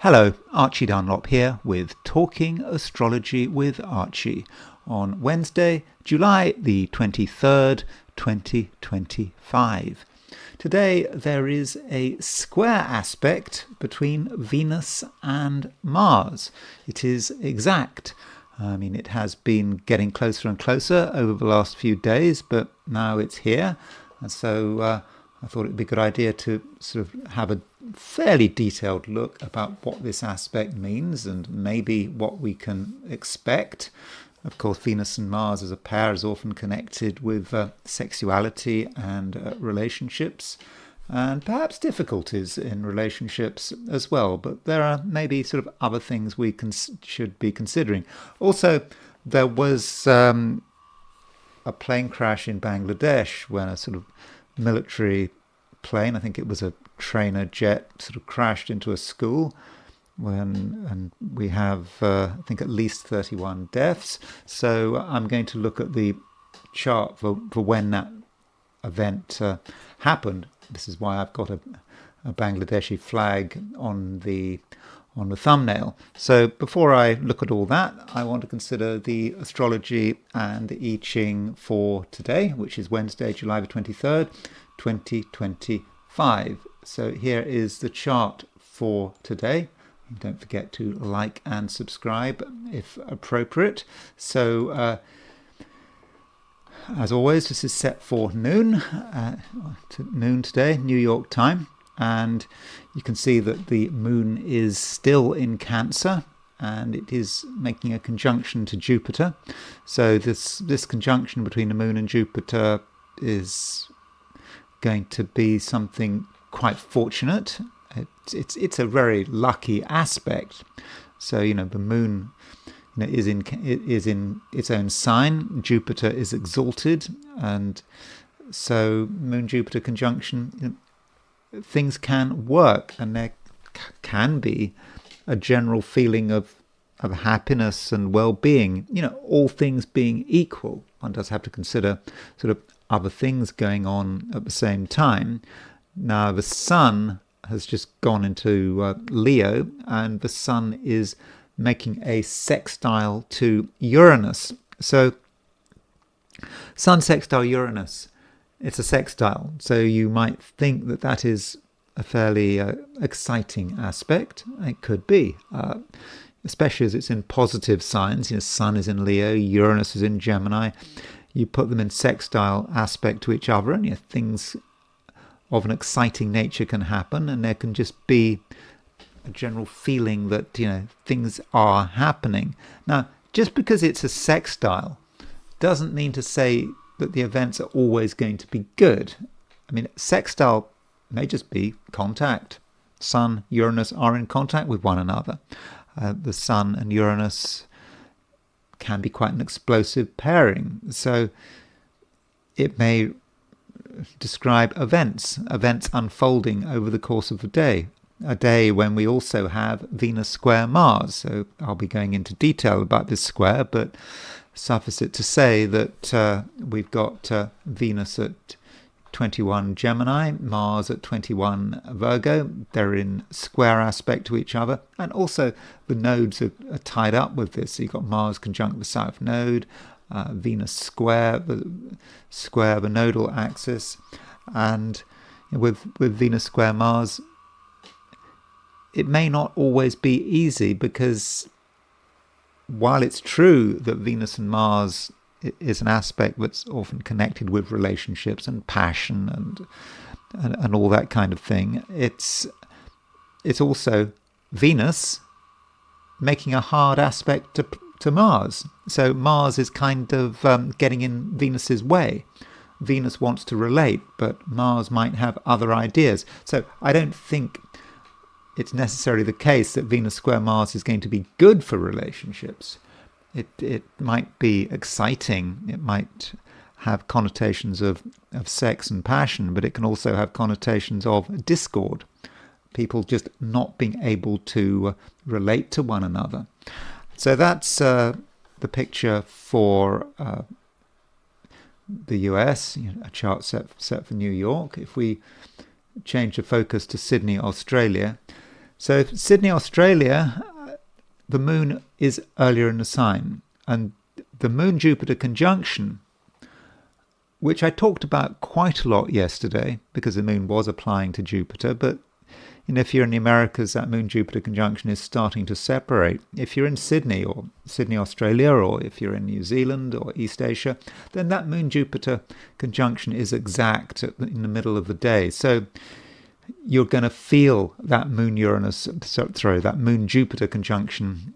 Hello, Archie Dunlop here with Talking Astrology with Archie on Wednesday, July the 23rd, 2025. Today there is a square aspect between Venus and Mars. It is exact. It has been getting closer and closer over the last few days, but now it's here. And so I thought it'd be a good idea to sort of have a fairly detailed look about what this aspect means and maybe what we can expect. Of course, Venus and Mars as a pair is often connected with sexuality and relationships, and perhaps difficulties in relationships as well. But there are maybe sort of other things we should be considering. Also, there was a plane crash in Bangladesh when a sort of military plane, I think it was a trainer jet, sort of crashed into a school, and we have I think at least 31 deaths. So I'm going to look at the chart for when that event happened. This is why I've got a Bangladeshi flag on the thumbnail. So before I look at all that, I want to consider the astrology and the I Ching for today, which is Wednesday, July the 23rd, 2025. So here is the chart for today. Don't forget to like and subscribe if appropriate. So as always, this is set for noon today, New York time. And you can see that the moon is still in Cancer and it is making a conjunction to Jupiter. So this conjunction between the moon and Jupiter is going to be something quite fortunate. It's a very lucky aspect. So the moon is in its own sign. Jupiter is exalted, and so moon Jupiter conjunction, things can work, and there can be a general feeling of happiness and well-being. All things being equal, one does have to consider sort of other things going on at the same time. Now the sun has just gone into Leo, and the sun is making a sextile to Uranus. So sun sextile Uranus, it's a sextile, so you might think that is a fairly exciting aspect. It could be, especially as it's in positive signs. Sun is in Leo, Uranus is in Gemini. You put them in sextile aspect to each other, and things of an exciting nature can happen, and there can just be a general feeling that things are happening. Now, just because it's a sextile doesn't mean to say that the events are always going to be good. Sextile may just be contact. Sun, Uranus are in contact with one another. The Sun and Uranus can be quite an explosive pairing. So it may describe events unfolding over the course of the day. A day when we also have Venus square Mars. So I'll be going into detail about this square, but suffice it to say that we've got Venus at 21 Gemini, Mars at 21 Virgo. They're in square aspect to each other, and also the nodes are tied up with this. So you've got Mars conjunct the South Node, Venus square the nodal axis, and with Venus square Mars, it may not always be easy, because while it's true that Venus and Mars is an aspect that's often connected with relationships and passion and all that kind of thing, it's also Venus making a hard aspect to Mars. So Mars is kind of getting in Venus's way. Venus wants to relate, but Mars might have other ideas. So I don't think it's necessarily the case that Venus square Mars is going to be good for relationships. It might be exciting. It might have connotations of sex and passion, but it can also have connotations of discord. People just not being able to relate to one another. So that's the picture for the US, a chart set for New York. If we change the focus to Sydney, Australia, So Sydney, Australia, the moon is earlier in the sign, and the Moon-Jupiter conjunction, which I talked about quite a lot yesterday because the moon was applying to Jupiter, but if you're in the Americas, that Moon-Jupiter conjunction is starting to separate. If you're in Sydney, or Sydney, Australia, or if you're in New Zealand or East Asia, then that Moon-Jupiter conjunction is exact in the middle of the day. So you're going to feel that that Moon-Jupiter conjunction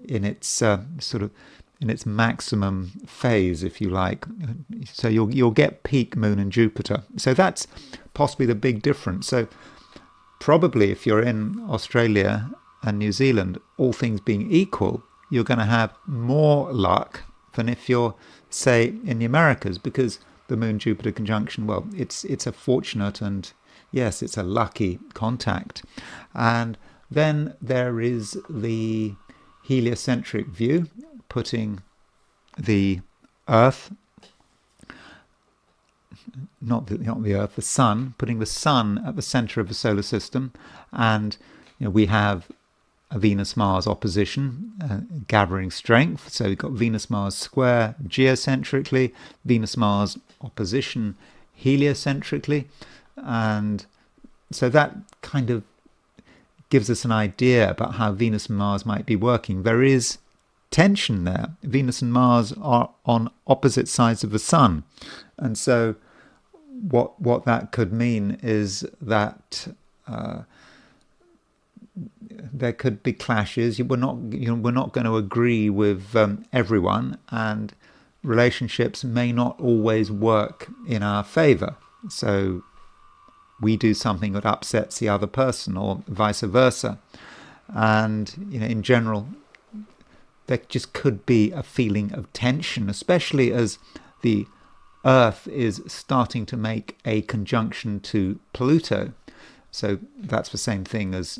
in its in its maximum phase, if you like. So you'll get peak Moon and Jupiter. So that's possibly the big difference. So probably if you're in Australia and New Zealand, all things being equal, you're going to have more luck than if you're, say, in the Americas, because the Moon-Jupiter conjunction, well, it's a fortunate and, yes, it's a lucky contact. And then there is the heliocentric view, putting the Earth, not the Earth, the Sun, putting the Sun at the center of the solar system. And we have a Venus-Mars opposition, gathering strength. So we've got Venus-Mars square geocentrically, Venus-Mars opposition heliocentrically. And so that kind of gives us an idea about how Venus and Mars might be working. There is tension there. Venus and Mars are on opposite sides of the Sun. And so what that could mean is that there could be clashes. We're not going to agree with everyone, and relationships may not always work in our favor. So we do something that upsets the other person, or vice versa. And in general, there just could be a feeling of tension, especially as the Earth is starting to make a conjunction to Pluto. So that's the same thing as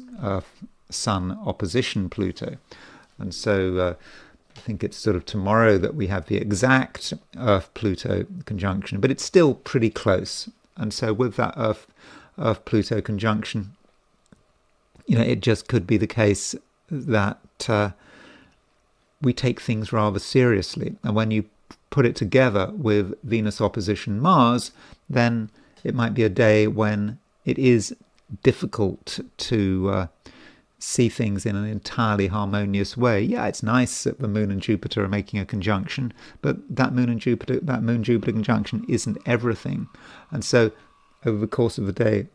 Sun opposition Pluto. And so I think it's sort of tomorrow that we have the exact Earth-Pluto conjunction, but it's still pretty close. And so with that Earth-Pluto conjunction, it just could be the case that we take things rather seriously. And when you put it together with Venus opposition Mars, then it might be a day when it is difficult to see things in an entirely harmonious way. Yeah, it's nice that the Moon and Jupiter are making a conjunction, but that Moon-Jupiter conjunction isn't everything. And so over the course of the day,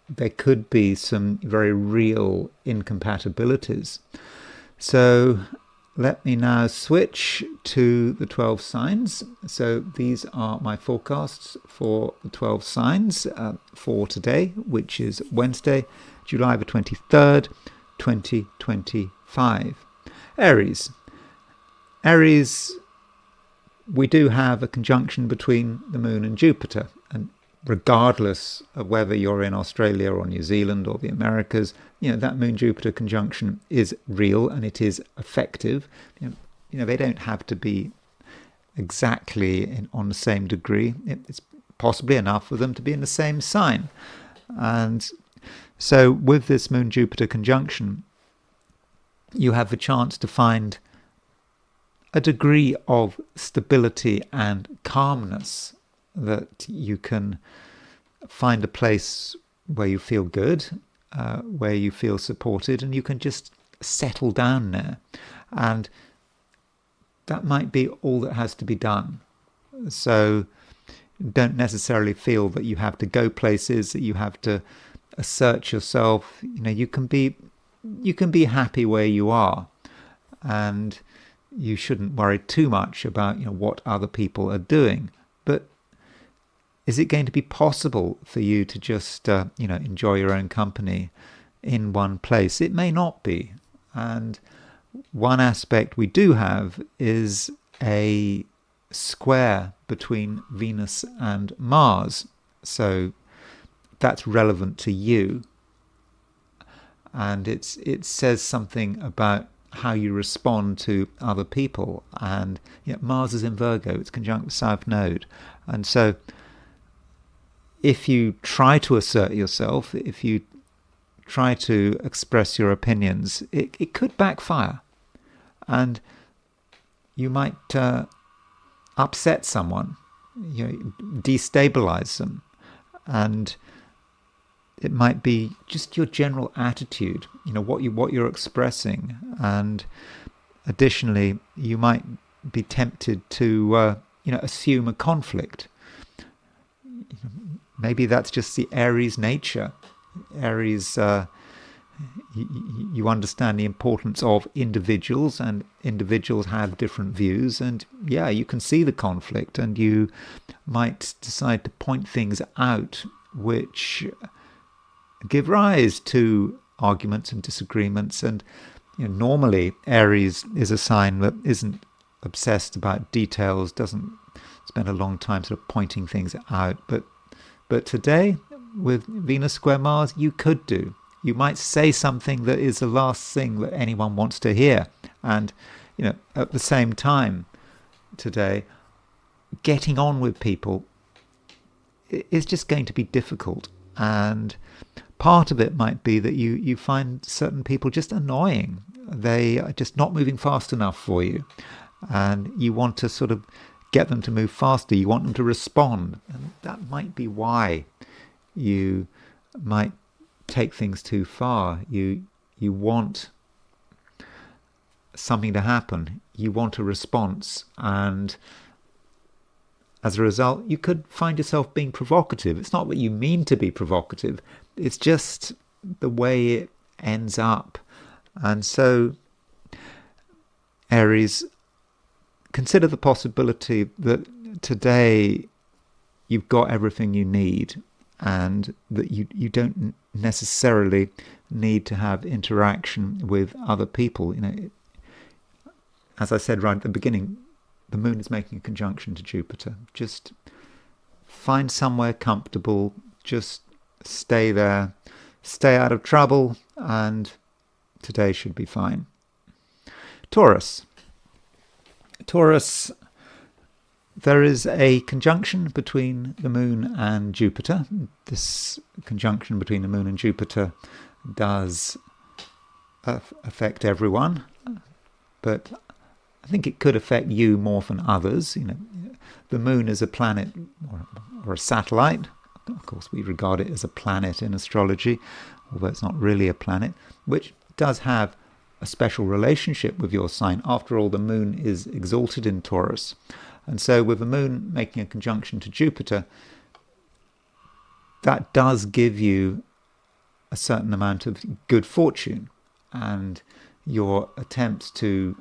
there could be some very real incompatibilities. So let me now switch to the 12 signs. So these are my forecasts for the 12 signs for today, which is Wednesday, July the 23rd, 2025. Aries. Aries, we do have a conjunction between the Moon and Jupiter, and regardless of whether you're in Australia or New Zealand or the Americas, that Moon-Jupiter conjunction is real and it is effective. They don't have to be exactly on the same degree. It's possibly enough for them to be in the same sign. And so with this Moon-Jupiter conjunction, you have the chance to find a degree of stability and calmness, that you can find a place where you feel good, where you feel supported, and you can just settle down there. And that might be all that has to be done. So don't necessarily feel that you have to go places, that you have to assert yourself. You can be happy where you are, and you shouldn't worry too much about what other people are doing. But is it going to be possible for you to just enjoy your own company in one place? It may not be. And one aspect we do have is a square between Venus and Mars. So that's relevant to you. And it says something about how you respond to other people. And Mars is in Virgo, it's conjunct with South Node. And so if you try to assert yourself, if you try to express your opinions, it could backfire. And you might upset someone, destabilize them. And it might be just your general attitude, what you're expressing. And additionally, you might be tempted to assume a conflict. Maybe that's just the Aries nature. Aries, you understand the importance of individuals, and individuals have different views, and you can see the conflict, and you might decide to point things out which give rise to arguments and disagreements. And normally Aries is a sign that isn't obsessed about details, doesn't spend a long time sort of pointing things out, but today with Venus square Mars, you could do. You might say something that is the last thing that anyone wants to hear. And, at the same time today, getting on with people is just going to be difficult. And part of it might be that you find certain people just annoying. They are just not moving fast enough for you. And you want to sort of get them to move faster. You want them to respond. And that might be why you might take things too far. You want something to happen. You want a response. And as a result, you could find yourself being provocative. It's not that you mean to be provocative. It's just the way it ends up. And so, Aries, consider the possibility that today you've got everything you need, and that you don't necessarily need to have interaction with other people. As I said right at the beginning, the moon is making a conjunction to Jupiter. Just find somewhere comfortable, just stay there, stay out of trouble, and today should be fine. Taurus, there is a conjunction between the moon and Jupiter. This conjunction between the moon and Jupiter does affect everyone, but I think it could affect you more than others. The moon is a planet or a satellite. Of course, we regard it as a planet in astrology, although it's not really a planet, which does have a special relationship with your sign. After all, the moon is exalted in Taurus. And so with the moon making a conjunction to Jupiter, that does give you a certain amount of good fortune, and your attempts to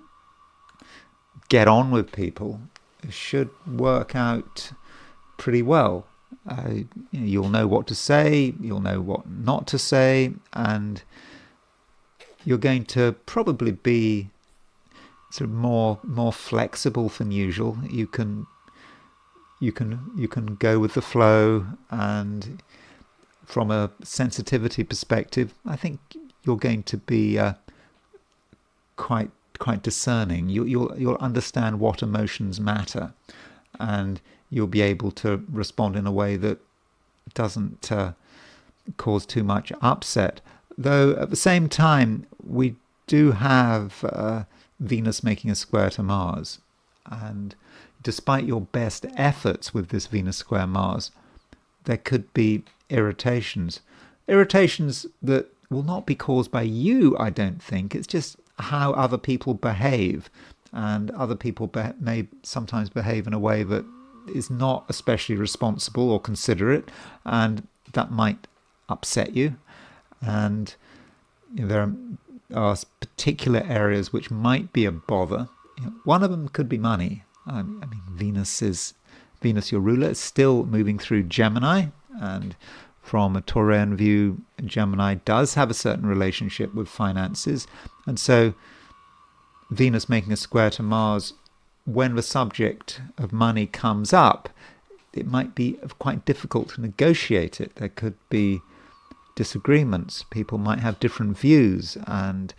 get on with people should work out pretty well. You'll know what to say, you'll know what not to say, and you're going to probably be sort of more flexible than usual. You can go with the flow, and from a sensitivity perspective, I think you're going to be quite discerning. You'll understand what emotions matter, and you'll be able to respond in a way that doesn't cause too much upset. Though at the same time, we do have Venus making a square to Mars, and despite your best efforts with this Venus square Mars, there could be irritations that will not be caused by you, I don't think. It's just how other people behave, and other people may sometimes behave in a way that is not especially responsible or considerate, and that might upset you. And there are particular areas which might be a bother. One of them could be money. I mean, Venus, your ruler, is still moving through Gemini, and from a Taurian view, Gemini does have a certain relationship with finances. And so Venus making a square to Mars, when the subject of money comes up, it might be quite difficult to negotiate it. There could be disagreements. People might have different views and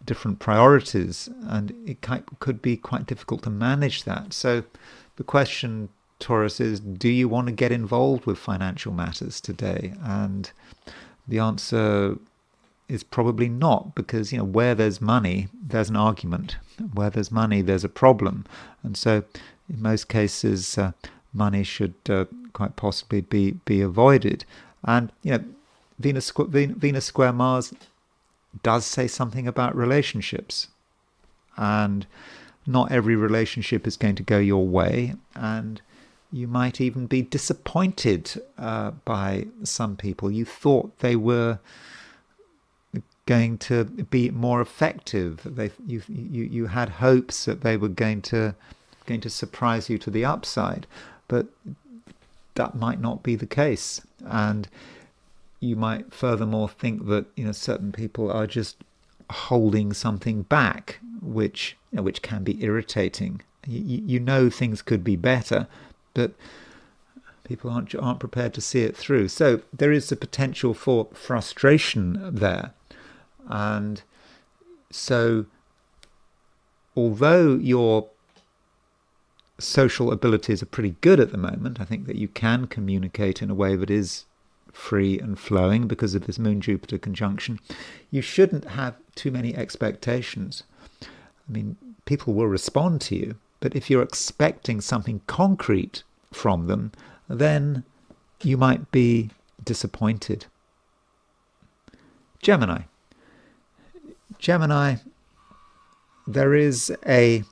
different priorities, and it could be quite difficult to manage that. So the question, Taurus, is, do you want to get involved with financial matters today? And the answer is probably not, because where there's money, there's an argument. Where there's money, there's a problem, and so in most cases, money should quite possibly be avoided. And Venus square Mars does say something about relationships, and not every relationship is going to go your way, and you might even be disappointed by some people. You thought they were going to be more effective. You had hopes that they were going to surprise you to the upside, but that might not be the case. And you might furthermore think that certain people are just holding something back, which can be irritating. Things could be better, but people aren't prepared to see it through. So there is a potential for frustration there. And so although your social abilities are pretty good at the moment, I think that you can communicate in a way that is free and flowing because of this Moon-Jupiter conjunction. You shouldn't have too many expectations. I mean, people will respond to you, but if you're expecting something concrete from them, then you might be disappointed. Gemini, there is a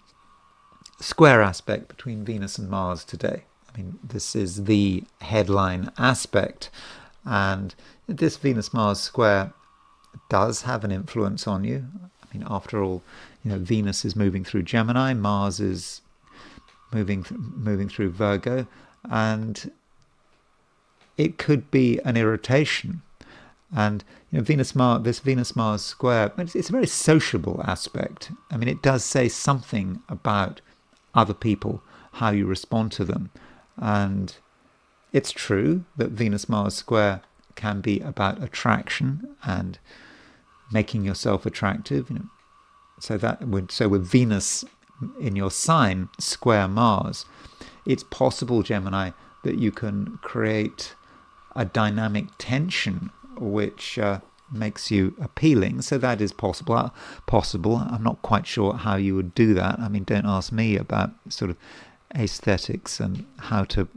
square aspect between Venus and Mars today. I mean, this is the headline aspect, and this Venus-Mars square does have an influence on you. I mean, after all, Venus is moving through Gemini, Mars is moving through Virgo, and it could be an irritation. And this Venus-Mars square, it's a very sociable aspect. I mean, it does say something about other people, how you respond to them. And it's true that Venus-Mars square can be about attraction and making yourself attractive. So with Venus in your sign square Mars, it's possible, Gemini, that you can create a dynamic tension which makes you appealing. So that is possible. I'm not quite sure how you would do that. I mean, don't ask me about sort of aesthetics and how to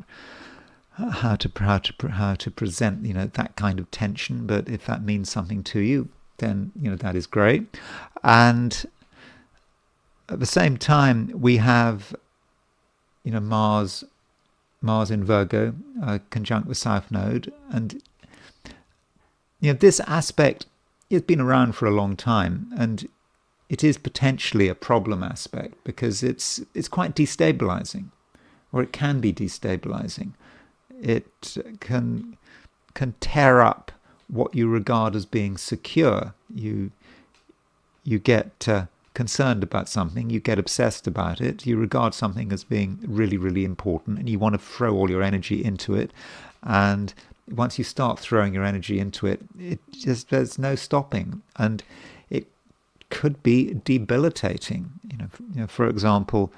present that kind of tension. But if that means something to you, then that is great. And at the same time, we have Mars in Virgo conjunct the South Node, and this aspect has been around for a long time, and it is potentially a problem aspect because it's quite destabilizing, or it can be destabilizing. It can tear up what you regard as being secure. You get concerned about something, you get obsessed about it, you regard something as being really, really important, and you want to throw all your energy into it. And once you start throwing your energy into it, there's no stopping, and it could be debilitating. For example,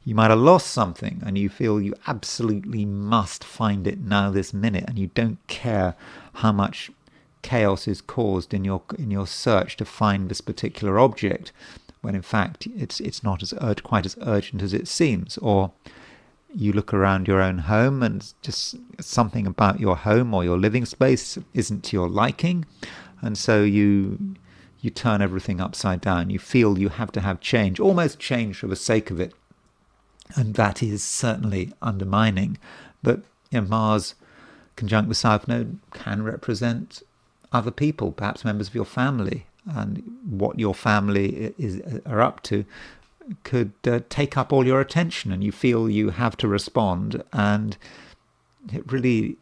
you might have lost something and you feel you absolutely must find it now, this minute, and you don't care how much chaos is caused in your search to find this particular object, when in fact it's not quite as urgent as it seems. Or you look around your own home and just something about your home or your living space isn't to your liking, and so you turn everything upside down. You feel you have to have change, almost change for the sake of it, and that is certainly undermining. But Mars conjunct the South Node can represent other people, perhaps members of your family, and what your family are up to could take up all your attention, and you feel you have to respond, and it really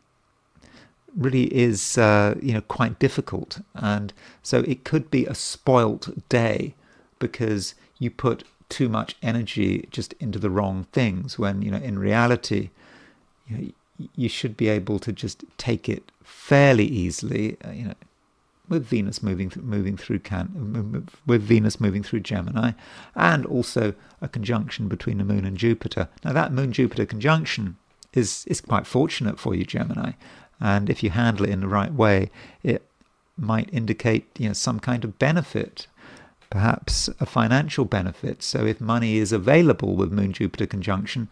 is quite difficult. And so it could be a spoilt day because you put too much energy just into the wrong things, when in reality you should be able to just take it fairly easily. With Venus moving through Gemini, and also a conjunction between the Moon and Jupiter. Now that Moon-Jupiter conjunction is quite fortunate for you, Gemini, and if you handle it in the right way, it might indicate, some kind of benefit, perhaps a financial benefit. So if money is available with Moon-Jupiter conjunction,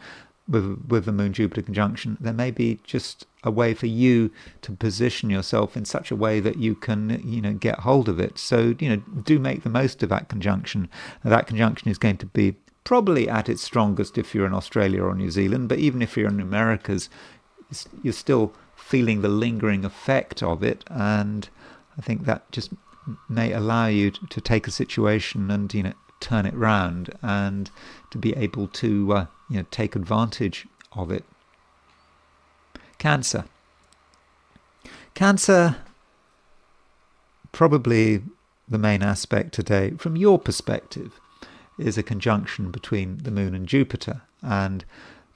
with the Moon-Jupiter conjunction, there may be just a way for you to position yourself in such a way that you can, get hold of it. So, do make the most of that conjunction. Now, that conjunction is going to be probably at its strongest if you're in Australia or New Zealand, but even if you're in the Americas, you're still feeling the lingering effect of it, and I think that just may allow you to take a situation and turn it round and to be able to take advantage of it. Cancer, probably the main aspect today from your perspective is a conjunction between the Moon and Jupiter, and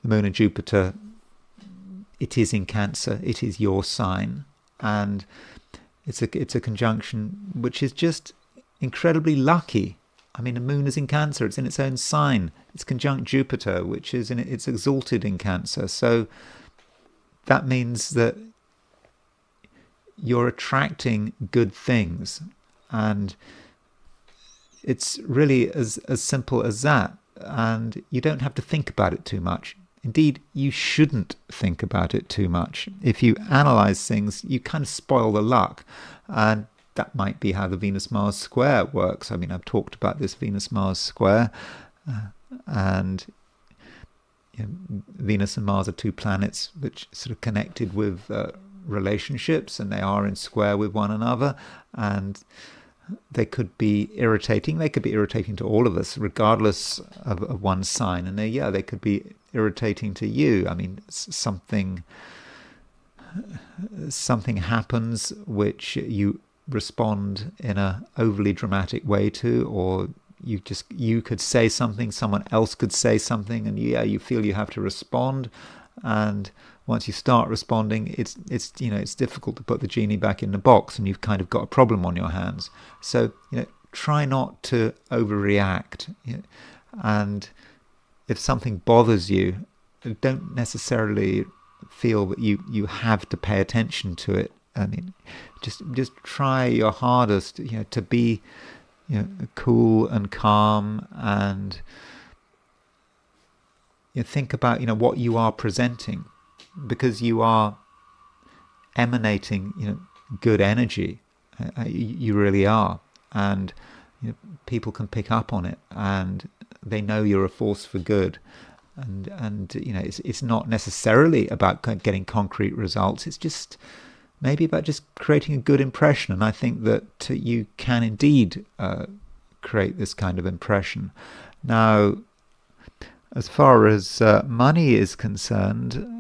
the Moon and Jupiter, it is in Cancer, it is your sign, and it's a conjunction which is just incredibly lucky. I mean, the Moon is in Cancer, it's in its own sign, it's conjunct Jupiter, which is it's exalted in Cancer, so that means that you're attracting good things, and it's really as simple as that, and you don't have to think about it too much. Indeed, you shouldn't think about it too much. If you analyze things, you kind of spoil the luck, and that might be how the Venus-Mars square works. I mean, I've talked about this Venus-Mars square, and Venus and Mars are two planets which sort of connected with relationships, and they are in square with one another, and they could be irritating. They could be irritating to all of us, regardless of one's sign. And they could be irritating to you. I mean, something happens which you respond in a overly dramatic way to, or you could say something, someone else could say something, and you feel you have to respond. And once you start responding, it's difficult to put the genie back in the box, and you've kind of got a problem on your hands. So try not to overreact, and if something bothers you, don't necessarily feel that you have to pay attention to it. I mean, just try your hardest, to be cool and calm, and think about what you are presenting, because you are emanating good energy. You really are, and people can pick up on it, and they know you're a force for good. And it's not necessarily about getting concrete results. It's just maybe about just creating a good impression, and I think that you can indeed create this kind of impression. Now, as far as money is concerned,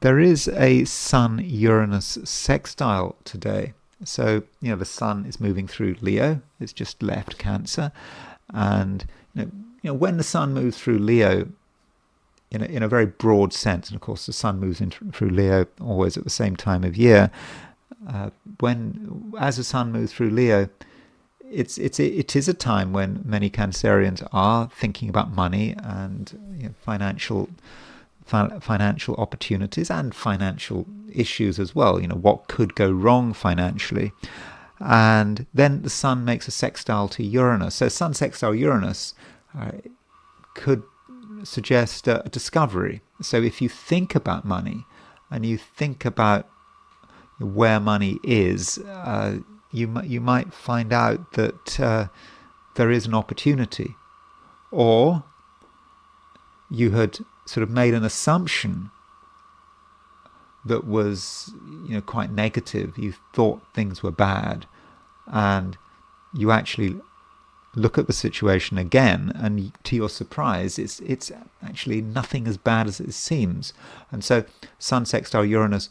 there is a Sun-Uranus sextile today. So, the Sun is moving through Leo. It's just left Cancer. And, when the Sun moves through Leo, in a very broad sense, and of course the Sun moves through Leo always at the same time of year, as the Sun moves through Leo, it is a time when many Cancerians are thinking about money and financial opportunities and financial issues as well. What could go wrong financially, and then the Sun makes a sextile to Uranus. So Sun sextile Uranus could suggest a discovery. So if you think about money and you think about where money is, you might find out that there is an opportunity, or you had sort of made an assumption that was quite negative. You thought things were bad, and you actually look at the situation again, and to your surprise, it's actually nothing as bad as it seems. And so Sun sextile Uranus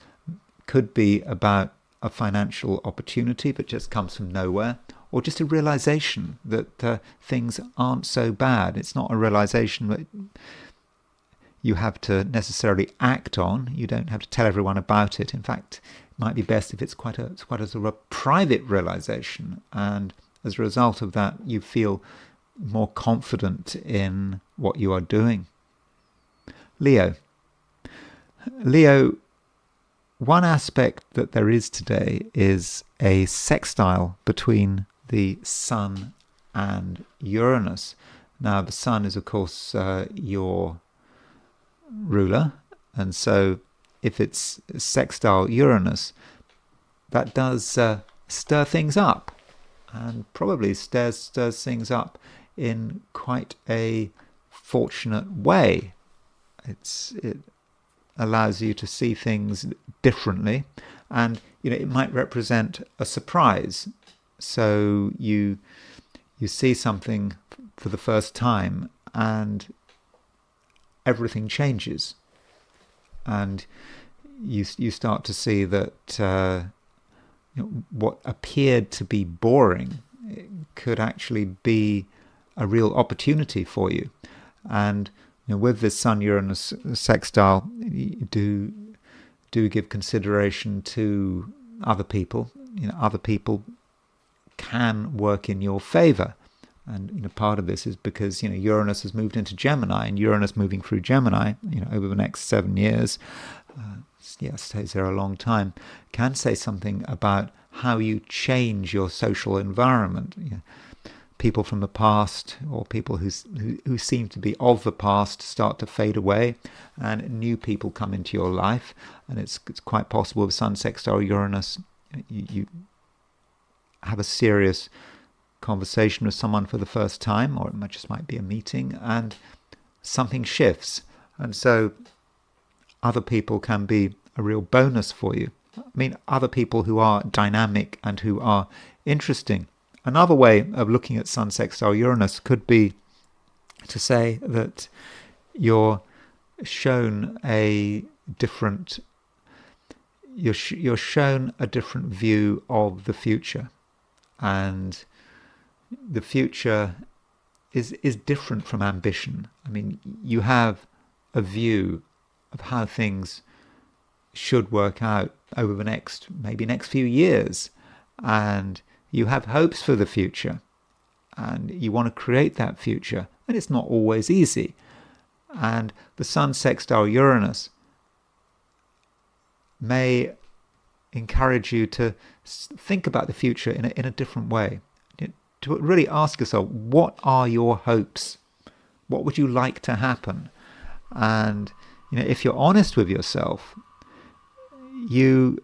could be about a financial opportunity that just comes from nowhere, or just a realization that things aren't so bad. It's not a realization that you have to necessarily act on. You don't have to tell everyone about it. In fact, it might be best if it's quite a sort of a private realization, and as a result of that, you feel more confident in what you are doing. Leo one aspect that there is today is a sextile between the Sun and Uranus. Now, the Sun is, of course, your ruler, and so if it's sextile Uranus, that does stir things up, and probably stirs things up in quite a fortunate way. It allows you to see things differently, and it might represent a surprise. So you see something for the first time, and everything changes, and you start to see that what appeared to be boring could actually be a real opportunity for you. And with this Sun-Uranus sextile, you do give consideration to other people. Other people can work in your favor. And part of this is because Uranus has moved into Gemini, and Uranus moving through Gemini, over the next 7 years, stays there a long time, can say something about how you change your social environment. People from the past, or people who seem to be of the past, start to fade away, and new people come into your life. And it's quite possible with Sun sextile Uranus, you have a serious conversation with someone for the first time, or it just might be a meeting, and something shifts. And so other people can be a real bonus for you. I mean, other people who are dynamic and who are interesting. Another way of looking at Sun sextile Uranus could be to say that you're shown a different view of the future, and the future is different from ambition. I mean, you have a view of how things should work out over the next few years, and you have hopes for the future, and you want to create that future, and it's not always easy. And the Sun sextile Uranus may encourage you to think about the future in a different way, to really ask yourself, what are your hopes? What would you like to happen? And if you're honest with yourself, you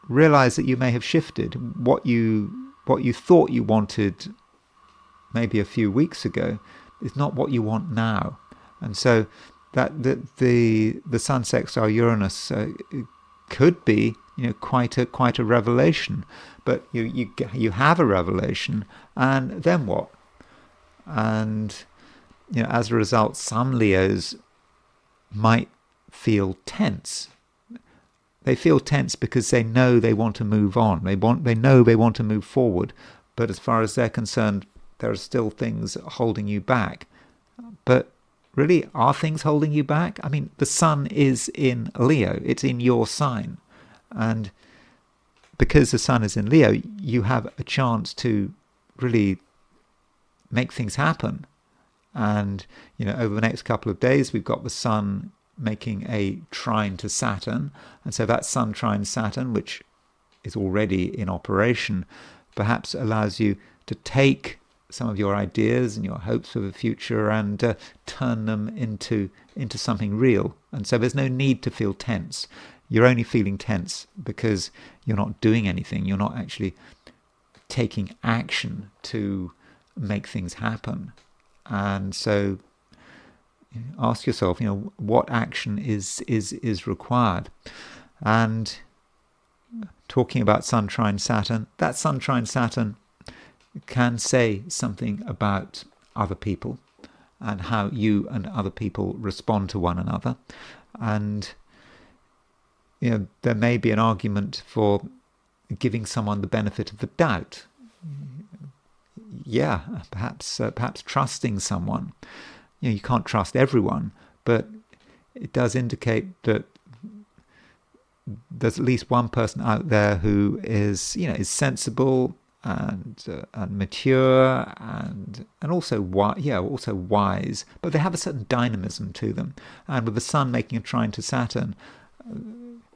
realize that you may have shifted. What you thought you wanted maybe a few weeks ago is not what you want now. And so that the Sun sextile Uranus could be quite a revelation. But you have a revelation, and then what? And as a result, some Leos might feel tense. They feel tense because they know they want to move on. They know they want to move forward. But as far as they're concerned, there are still things holding you back. But really, are things holding you back? I mean, the Sun is in Leo. It's in your sign. And because the Sun is in Leo, you have a chance to really make things happen. And, over the next couple of days, we've got the Sun making a trine to Saturn. And so that Sun trine Saturn, which is already in operation, perhaps allows you to take some of your ideas and your hopes for the future and turn them into something real. And so there's no need to feel tense. You're only feeling tense because you're not doing anything. You're not actually taking action to make things happen. And so ask yourself, what action is required. And talking about Sun trine Saturn, that Sun trine Saturn can say something about other people and how you and other people respond to one another. And there may be an argument for giving someone the benefit of the doubt. Yeah, perhaps trusting someone. You can't trust everyone, but it does indicate that there's at least one person out there who is sensible and mature and also wise, but they have a certain dynamism to them. And with the Sun making a trine to Saturn,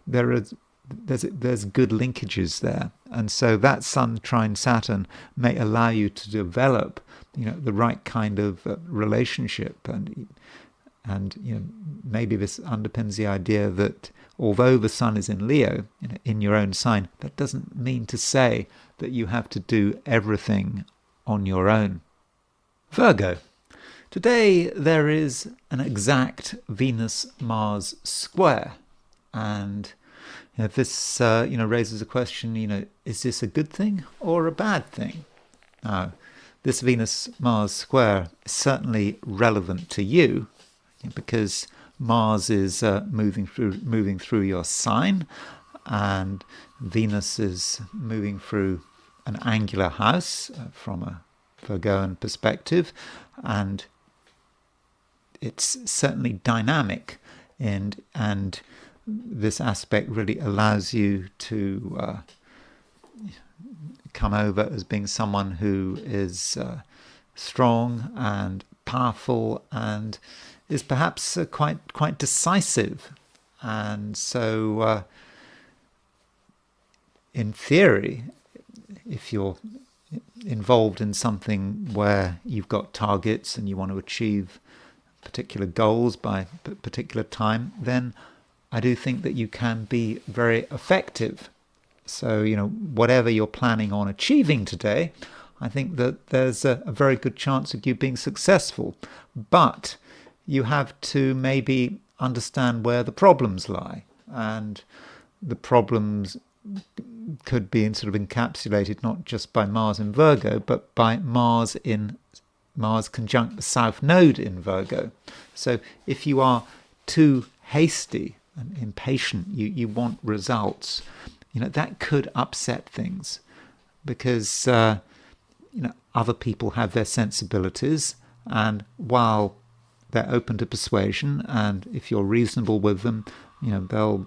there's good linkages there, and so that Sun trine Saturn may allow you to develop the right kind of relationship, and maybe this underpins the idea that although the Sun is in Leo, in your own sign, that doesn't mean to say that you have to do everything on your own. Virgo. Today there is an exact Venus-Mars square, and this raises a question, is this a good thing or a bad thing? Now, this Venus-Mars square is certainly relevant to you, because Mars is moving through your sign, and Venus is moving through an angular house from a Virgoan perspective, and it's certainly dynamic, and this aspect really allows you to come over as being someone who is strong and powerful, and is perhaps quite decisive. And so in theory, if you're involved in something where you've got targets and you want to achieve particular goals by a particular time, then I do think that you can be very effective. So, whatever you're planning on achieving today, I think that there's a very good chance of you being successful. But you have to maybe understand where the problems lie. And the problems could be sort of encapsulated not just by Mars in Virgo, but by Mars conjunct the South Node in Virgo. So if you are too hasty and impatient, you want results, that could upset things, because other people have their sensibilities, and while they're open to persuasion, and if you're reasonable with them, they'll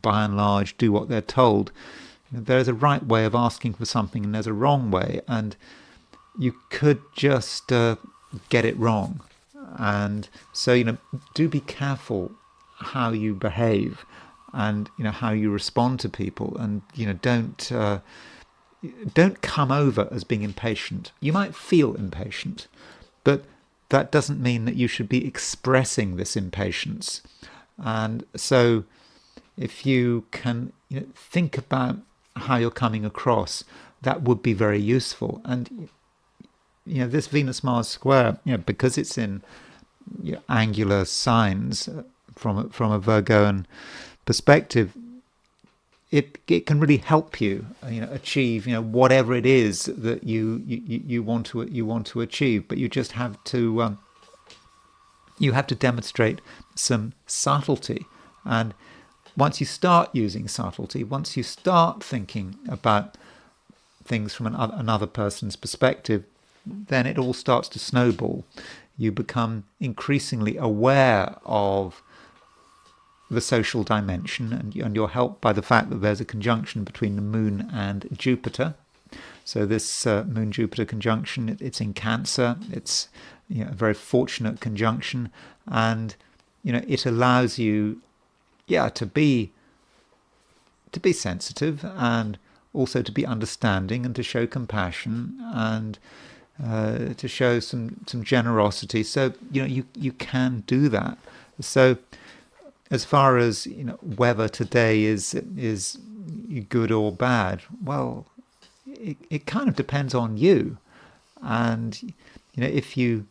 by and large do what they're told. There's a right way of asking for something and there's a wrong way, and you could just get it wrong. And so do be careful how you behave, and how you respond to people, and don't come over as being impatient. You might feel impatient, but that doesn't mean that you should be expressing this impatience. And so if you can think about how you're coming across, that would be very useful. And this Venus-Mars square, because it's in angular signs from a Virgoan perspective, it can really help you achieve whatever it is that you want to achieve. But you just have to demonstrate some subtlety, and once you start using subtlety, once you start thinking about things from another person's perspective, then it all starts to snowball. You become increasingly aware of the social dimension, and you're helped by the fact that there's a conjunction between the Moon and Jupiter. So this Moon-Jupiter conjunction, it's in Cancer. It's a very fortunate conjunction, and it allows you to be sensitive, and also to be understanding, and to show compassion, and to show some generosity. So you can do that. So as far as whether today is good or bad, well, it kind of depends on you. And if you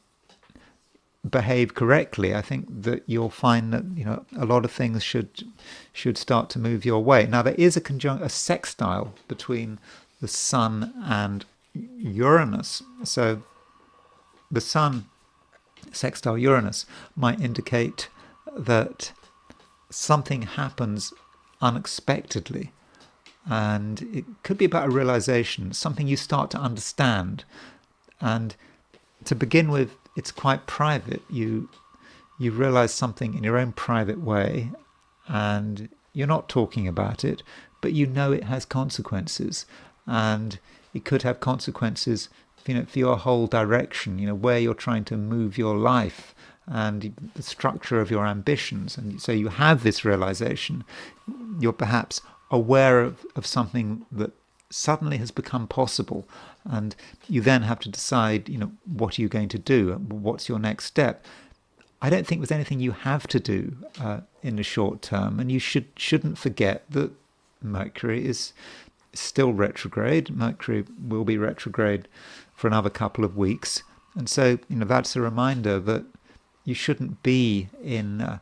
behave correctly, I think that you'll find that a lot of things should start to move your way. Now, there is a sextile between the Sun and Uranus. So the Sun sextile Uranus might indicate that something happens unexpectedly, and it could be about a realization, something you start to understand. And to begin with, it's quite private. You realize something in your own private way, and you're not talking about it, but it has consequences, and it could have consequences for your whole direction, where you're trying to move your life. and the structure of your ambitions. And so you have this realization. You're perhaps aware of something that suddenly has become possible, and you then have to decide, what are you going to do? What's your next step? I don't think there's anything you have to do in the short term, and you shouldn't forget that Mercury is still retrograde. Mercury will be retrograde for another couple of weeks, and so that's a reminder that you shouldn't be in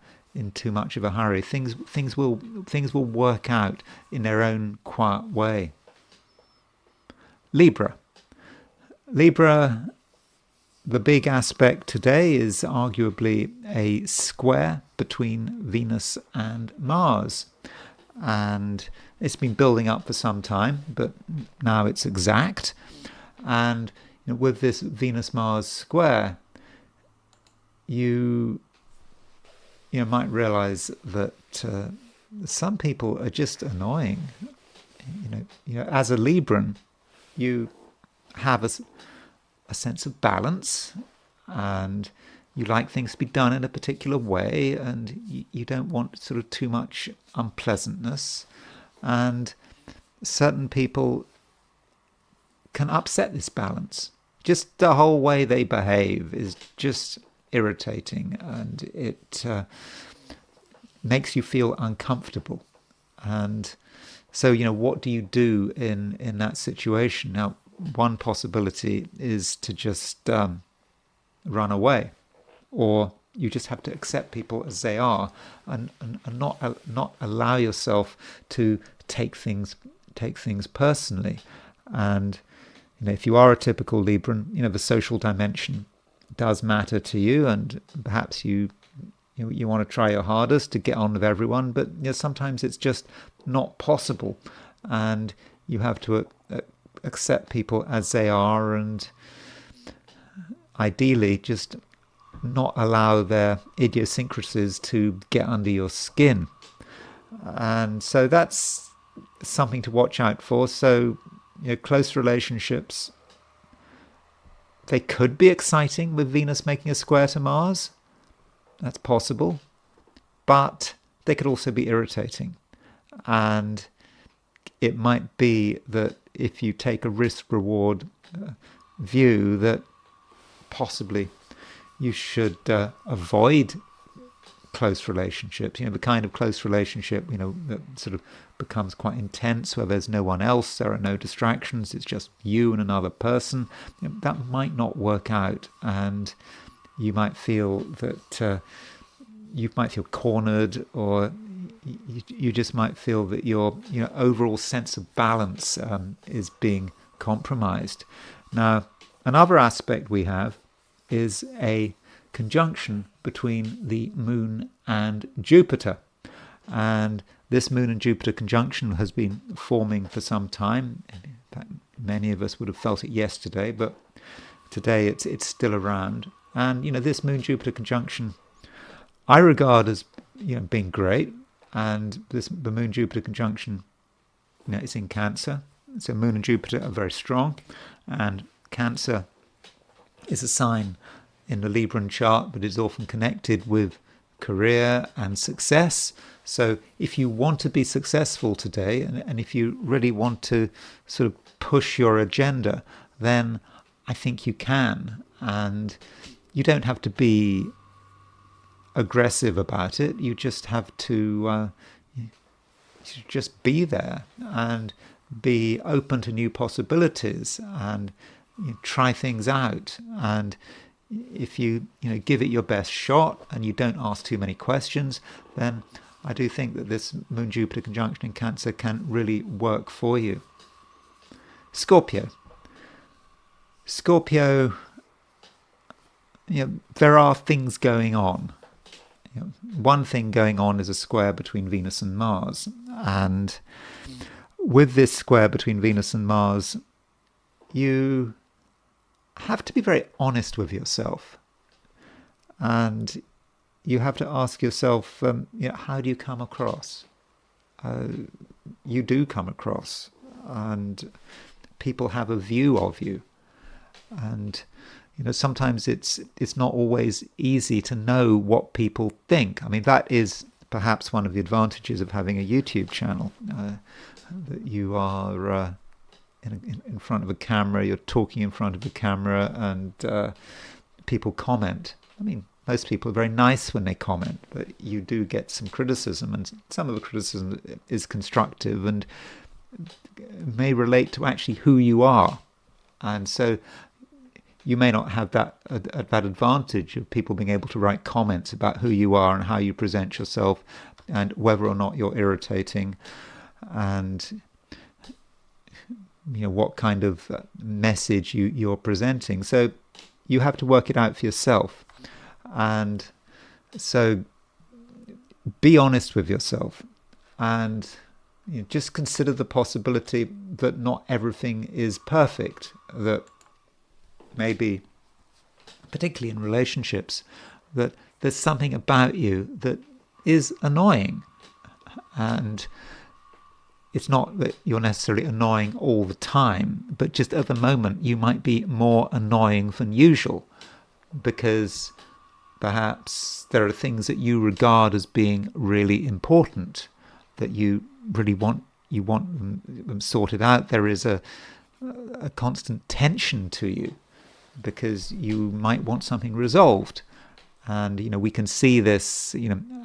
too much of a hurry. Things will work out in their own quiet way. Libra, the big aspect today is arguably a square between Venus and Mars, and it's been building up for some time, but now it's exact. And with this Venus-Mars square, you might realize that some people are just annoying. As a Libran, you have a sense of balance, and you like things to be done in a particular way, and you don't want sort of too much unpleasantness. And certain people can upset this balance. Just the whole way they behave is just irritating, and it makes you feel uncomfortable. And so, what do you do in that situation? Now, one possibility is to just run away, or you just have to accept people as they are, and not allow yourself to take things personally. And if you are a typical Libran, the social dimension does matter to you, and perhaps you want to try your hardest to get on with everyone, but sometimes it's just not possible, and you have to accept people as they are, and ideally just not allow their idiosyncrasies to get under your skin. And so that's something to watch out for. So close relationships, they could be exciting with Venus making a square to Mars. That's possible. But they could also be irritating. And it might be that if you take a risk-reward view, that possibly you should avoid close relationships. The kind of close relationship, that sort of becomes quite intense, where there's no one else, there are no distractions, it's just you and another person. That might not work out, and you might feel that you might feel cornered, or you just might feel that your overall sense of balance is being compromised. Now, another aspect we have is a conjunction between the Moon and Jupiter. And this Moon and Jupiter conjunction has been forming for some time. In fact, many of us would have felt it yesterday, but today it's still around. And this Moon-Jupiter conjunction, I regard as being great. And the Moon-Jupiter conjunction, is in Cancer. So Moon and Jupiter are very strong, and Cancer is a sign in the Libran chart, but is often connected with career and success. So if you want to be successful today, and if you really want to sort of push your agenda, then I think you can. And you don't have to be aggressive about it. You just have to just be there and be open to new possibilities, and try things out. And if you give it your best shot and you don't ask too many questions, then I do think that this Moon-Jupiter conjunction in Cancer can really work for you. Scorpio, there are things going on. One thing going on is a square between Venus and Mars. And with this square between Venus and Mars, you have to be very honest with yourself. And you have to ask yourself, how do you come across? You do come across, and people have a view of you. And sometimes it's not always easy to know what people think. I mean, that is perhaps one of the advantages of having a YouTube channel, that you are in front of a camera, you're talking in front of a camera, and people comment. I mean, most people are very nice when they comment, but you do get some criticism, and some of the criticism is constructive and may relate to actually who you are. And so you may not have that advantage of people being able to write comments about who you are and how you present yourself and whether or not you're irritating and what kind of message you're presenting. So you have to work it out for yourself. And so be honest with yourself, and just consider the possibility that not everything is perfect, that maybe, particularly in relationships, that there's something about you that is annoying. And it's not that you're necessarily annoying all the time, but just at the moment you might be more annoying than usual, because perhaps there are things that you regard as being really important, that you really want them sorted out. There is a constant tension to you because you might want something resolved. And we can see this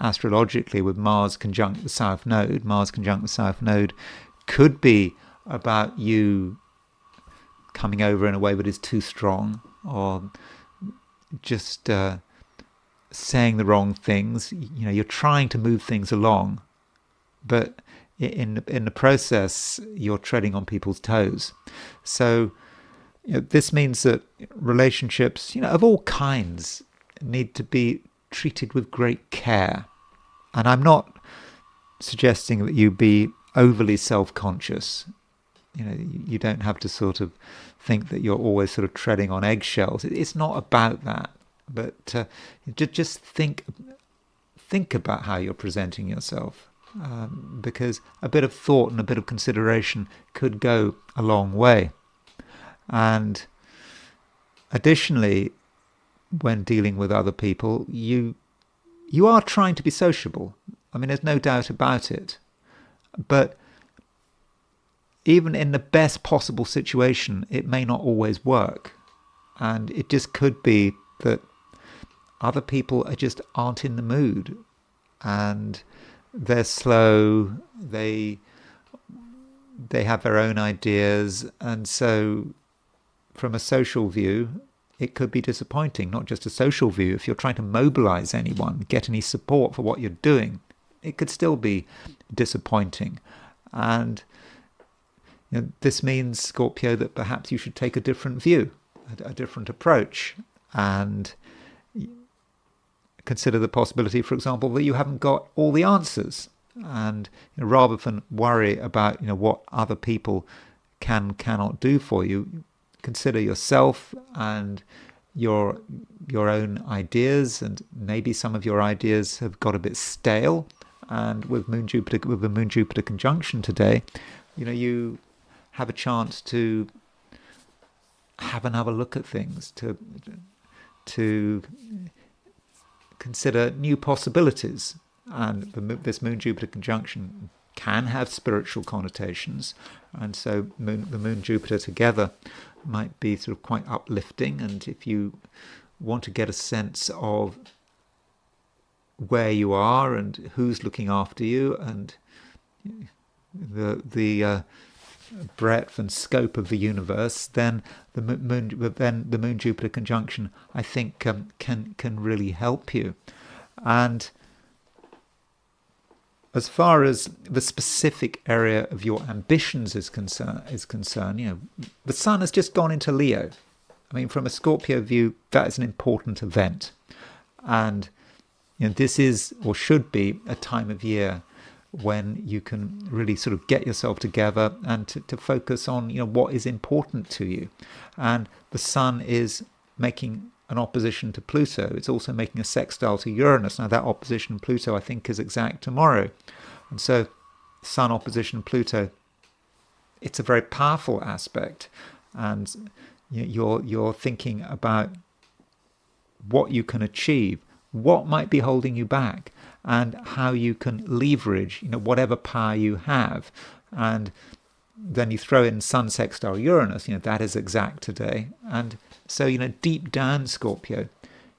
astrologically with Mars conjunct the South Node. Mars conjunct the South Node could be about you coming over in a way that is too strong, or just saying the wrong things. You're trying to move things along, but in the process you're treading on people's toes. So this means that relationships of all kinds need to be treated with great care. And I'm not suggesting that you be overly self-conscious. You don't have to sort of think that you're always sort of treading on eggshells. It's not about that. But just think about how you're presenting yourself, because a bit of thought and a bit of consideration could go a long way. And additionally, when dealing with other people, you are trying to be sociable. I mean, there's no doubt about it. But even in the best possible situation, it may not always work. And it just could be that other people just aren't in the mood, and they're slow, they have their own ideas, and so from a social view it could be disappointing. Not just a social view. If you're trying to mobilize anyone, get any support for what you're doing, it could still be disappointing. And this means, Scorpio, that perhaps you should take a different view, a different approach, and consider the possibility, for example, that you haven't got all the answers. And rather than worry about what other people cannot do for you, consider yourself and your own ideas. And maybe some of your ideas have got a bit stale. And with the Moon Jupiter conjunction today, you have a chance to have another look at things, to consider new possibilities. And this Moon Jupiter conjunction can have spiritual connotations, and so the Moon Jupiter together might be sort of quite uplifting. And if you want to get a sense of where you are and who's looking after you, and the breadth and scope of the universe, then the Moon Jupiter conjunction, I think, can really help you. And as far as the specific area of your ambitions is concerned, the Sun has just gone into Leo. I mean, from a Scorpio view, that is an important event, and this is, or should be, a time of year when you can really sort of get yourself together and to focus on what is important to you. And the Sun is making an opposition to Pluto. It's also making a sextile to Uranus. Now that opposition to Pluto, I think, is exact tomorrow. And so Sun opposition Pluto, it's a very powerful aspect. And You're thinking about what you can achieve, what might be holding you back, and how you can leverage, whatever power you have. And then you throw in Sun sextile Uranus, that is exact today. And so, deep down, Scorpio,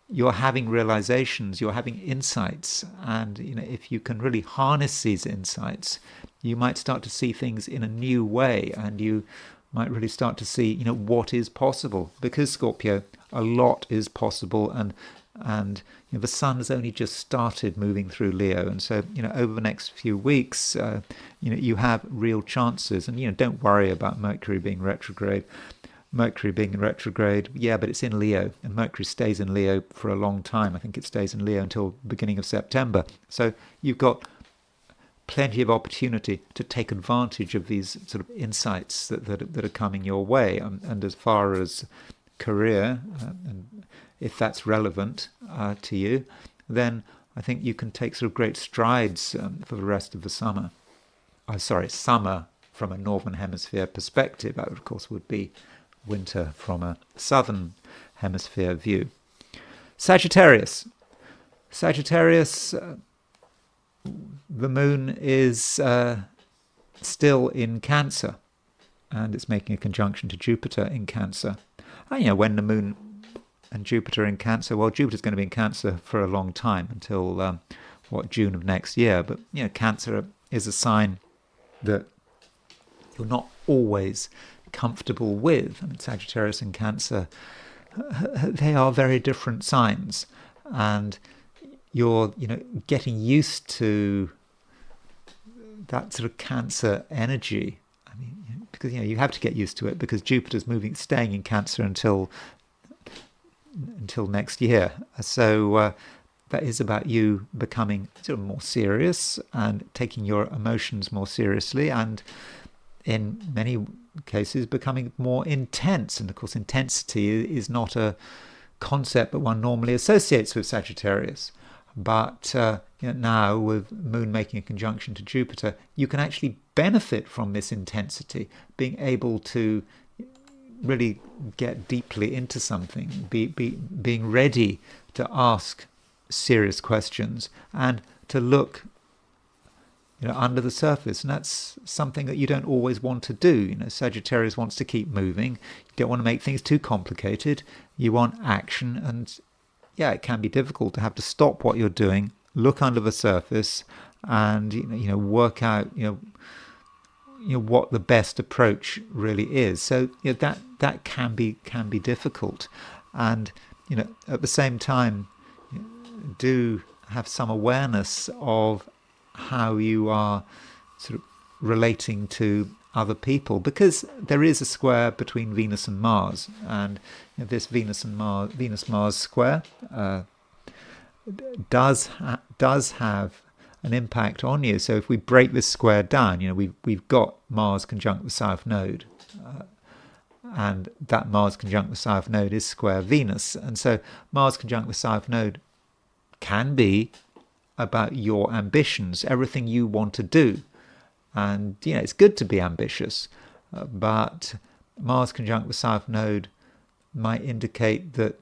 you're having realizations, you're having insights. And, if you can really harness these insights, you might start to see things in a new way, and you might really start to see, what is possible. Because, Scorpio, a lot is possible, and the sun has only just started moving through Leo, and so over the next few weeks, you have real chances. And don't worry about Mercury being retrograde. Mercury being in retrograde, yeah, but it's in Leo, and Mercury stays in Leo for a long time. I think it stays in Leo until beginning of September. So you've got plenty of opportunity to take advantage of these sort of insights that are coming your way. And as far as career, and if that's relevant to you, then I think you can take sort of great strides for the rest of the summer. Summer from a northern hemisphere perspective. That, of course, would be winter from a southern hemisphere view. Sagittarius. The moon is still in Cancer, and it's making a conjunction to Jupiter in Cancer. And, when the moon and Jupiter in Cancer, well, Jupiter's going to be in Cancer for a long time, until June of next year. But Cancer is a sign that you're not always comfortable with. I mean, Sagittarius and Cancer, they are very different signs, and you're getting used to that sort of Cancer energy. I mean, because you have to get used to it, because Jupiter's staying in Cancer until next year. So that is about you becoming sort of more serious and taking your emotions more seriously, and in many cases becoming more intense. And of course, intensity is not a concept that one normally associates with Sagittarius. But now, with Moon making a conjunction to Jupiter, you can actually benefit from this intensity, being able to really get deeply into something, being ready to ask serious questions and to look under the surface. And that's something that you don't always want to do. Sagittarius wants to keep moving. You don't want to make things too complicated. You want action, and it can be difficult to have to stop what you're doing, look under the surface, and work out what the best approach really is. So that can be difficult, and at the same time, do have some awareness of how you are sort of relating to other people, because there is a square between Venus and Mars, and this Venus-Mars square does have an impact on you. So if we break this square down, we've got Mars conjunct the South Node, and that Mars conjunct the South Node is square Venus, and so Mars conjunct the South Node can be about your ambitions, everything you want to do. And it's good to be ambitious, but Mars conjunct the South Node might indicate that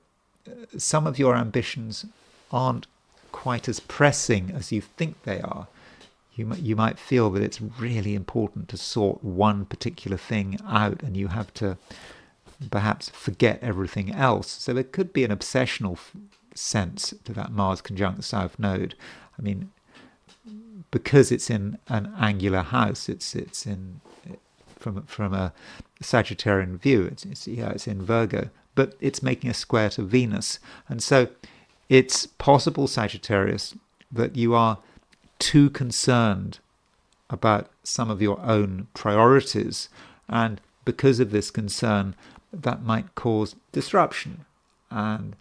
some of your ambitions aren't quite as pressing as you think they are. You might feel that it's really important to sort one particular thing out, and you have to perhaps forget everything else. So there could be an obsessional sense to that Mars conjunct the South Node. I mean, because it's in an angular house, it's in from a Sagittarian view. It's in Virgo, but it's making a square to Venus, and so it's possible, Sagittarius, that you are too concerned about some of your own priorities, and because of this concern, that might cause disruption. And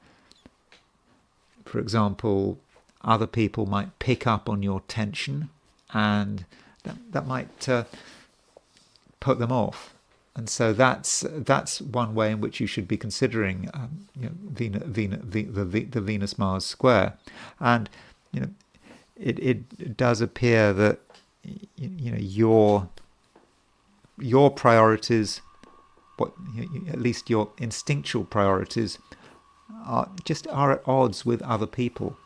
for example, other people might pick up on your tension, and that might put them off. And so that's one way in which you should be considering the Venus-Mars square. And it does appear that your priorities at least your instinctual priorities are at odds with other people,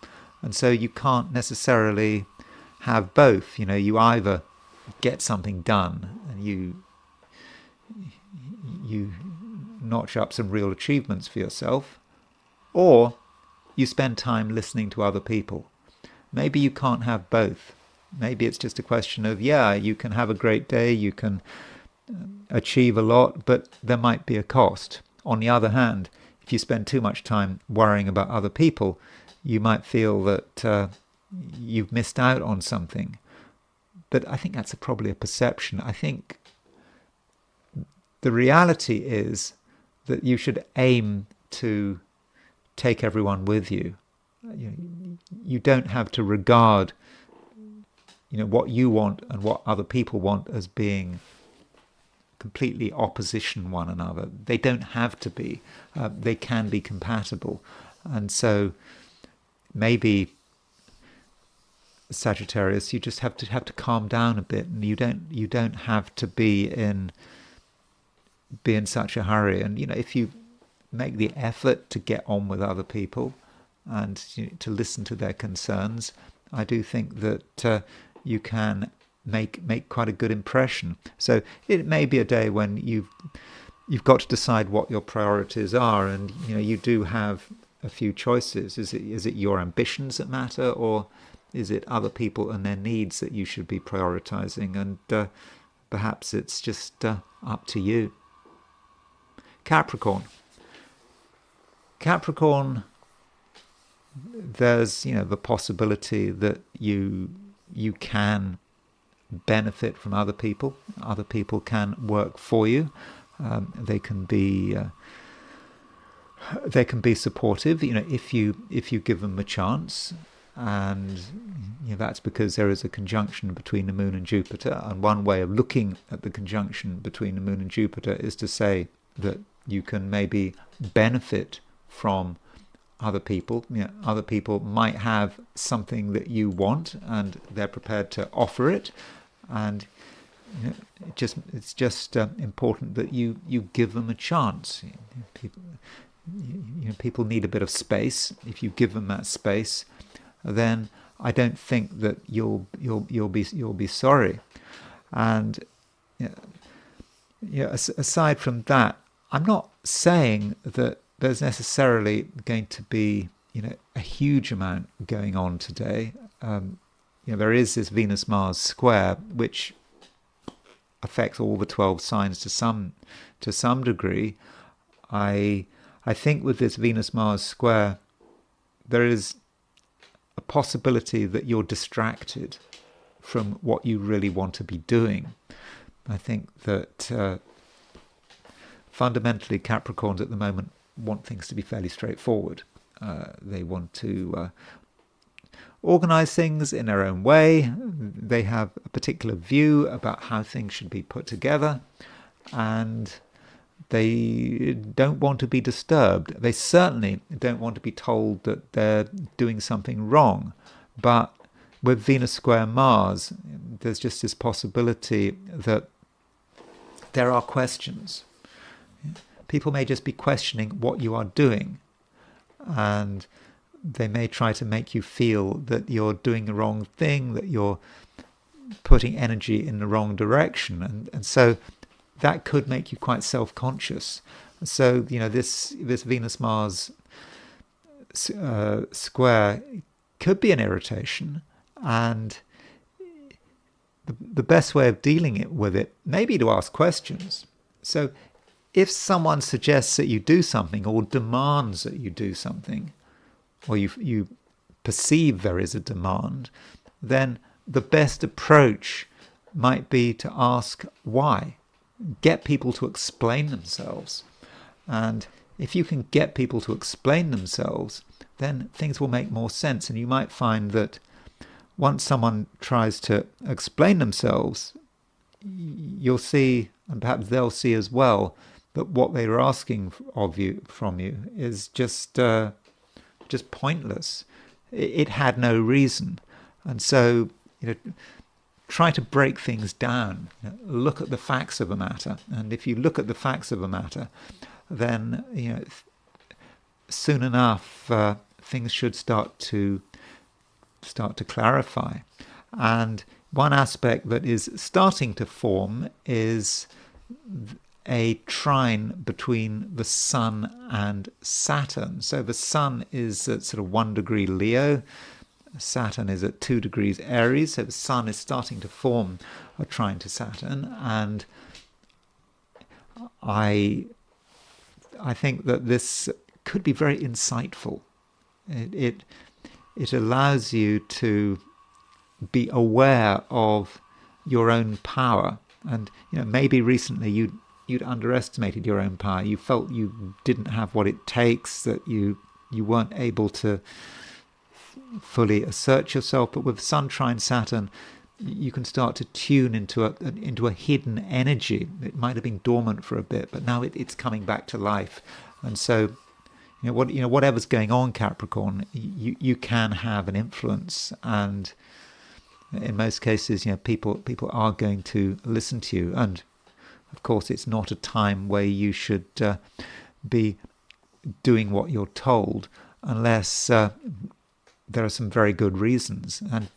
and so you can't necessarily have both. You either get something done and you notch up some real achievements for yourself, or you spend time listening to other people. Maybe you can't have both. Maybe it's just a question of, you can have a great day, you can achieve a lot, but there might be a cost. On the other hand, if you spend too much time worrying about other people, you might feel that you've missed out on something. But I think that's probably a perception. I think the reality is that you should aim to take everyone with you. You don't have to regard what you want and what other people want as being completely opposition one another. They don't have to be. They can be compatible. And so maybe Sagittarius, you just have to calm down a bit, and you don't have to be in such a hurry. And if you make the effort to get on with other people and to listen to their concerns, I do think that you can make quite a good impression. So it may be a day when you've got to decide what your priorities are, and you do have a few choices. Is it your ambitions that matter, or is it other people and their needs that you should be prioritizing? And perhaps it's just up to you. Capricorn, there's the possibility that you can benefit from other people. Other people can work for you. They can be supportive. If you give them a chance, and that's because there is a conjunction between the Moon and Jupiter. And one way of looking at the conjunction between the Moon and Jupiter is to say that you can maybe benefit from other people. Other people might have something that you want, and they're prepared to offer it. And it's just important that you give them a chance. People need a bit of space. If you give them that space, then I don't think that you'll be sorry. And aside from that, I'm not saying that there's necessarily going to be a huge amount going on today. There is this Venus-Mars square, which affects all the 12 signs to some degree. I think with this Venus-Mars square, there is a possibility that you're distracted from what you really want to be doing. I think that fundamentally Capricorns at the moment want things to be fairly straightforward. They want to organize things in their own way. They have a particular view about how things should be put together, and they don't want to be disturbed. They certainly don't want to be told that they're doing something wrong. But with Venus square Mars, there's just this possibility that there are questions. People may just be questioning what you are doing, and they may try to make you feel that you're doing the wrong thing, that you're putting energy in the wrong direction, and so that could make you quite self-conscious. So this Venus-Mars square could be an irritation, and the best way of dealing with it may be to ask questions. So if someone suggests that you do something, or demands that you do something, or you perceive there is a demand, then the best approach might be to ask why. Get people to explain themselves. And if you can get people to explain themselves, then things will make more sense. And you might find that once someone tries to explain themselves, you'll see, and perhaps they'll see as well, that what they were asking from you is just pointless. It had no reason. And so try to break things down. Look at the facts of a matter, and if you look at the facts of a matter, then soon enough things should start to clarify. And one aspect that is starting to form is a trine between the Sun and Saturn. So the Sun is at sort of 1 degree Leo, Saturn is at 2 degrees Aries, so the Sun is starting to form a trine to Saturn, and I think that this could be very insightful. It allows you to be aware of your own power, and maybe recently you'd underestimated your own power. You felt you didn't have what it takes, that you weren't able to fully assert yourself. But with Sun trine Saturn, you can start to tune into a hidden energy. It might have been dormant for a bit, but now it's coming back to life. And so whatever's going on, Capricorn, you can have an influence, and in most cases people are going to listen to you. And of course, it's not a time where you should be doing what you're told unless there are some very good reasons. And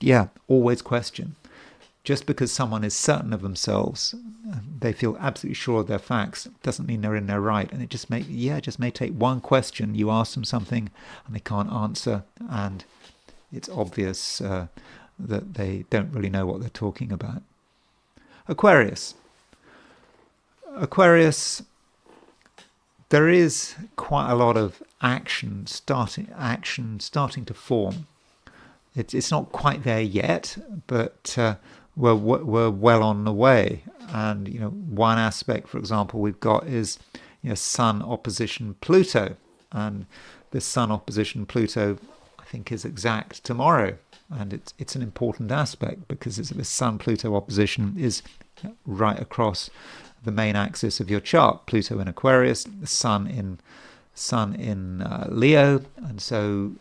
always question. Just because someone is certain of themselves, they feel absolutely sure of their facts, doesn't mean they're in their right. And it just may take one question. You ask them something and they can't answer, and it's obvious that they don't really know what they're talking about. Aquarius, there is quite a lot of action starting to form. It's not quite there yet, but we're well on the way. And one aspect, for example, we've got is Sun opposition Pluto, and this Sun opposition Pluto, I think, is exact tomorrow, and it's an important aspect because this Sun Pluto opposition is right across the main axis of your chart. Pluto in Aquarius, the Sun in Leo, and so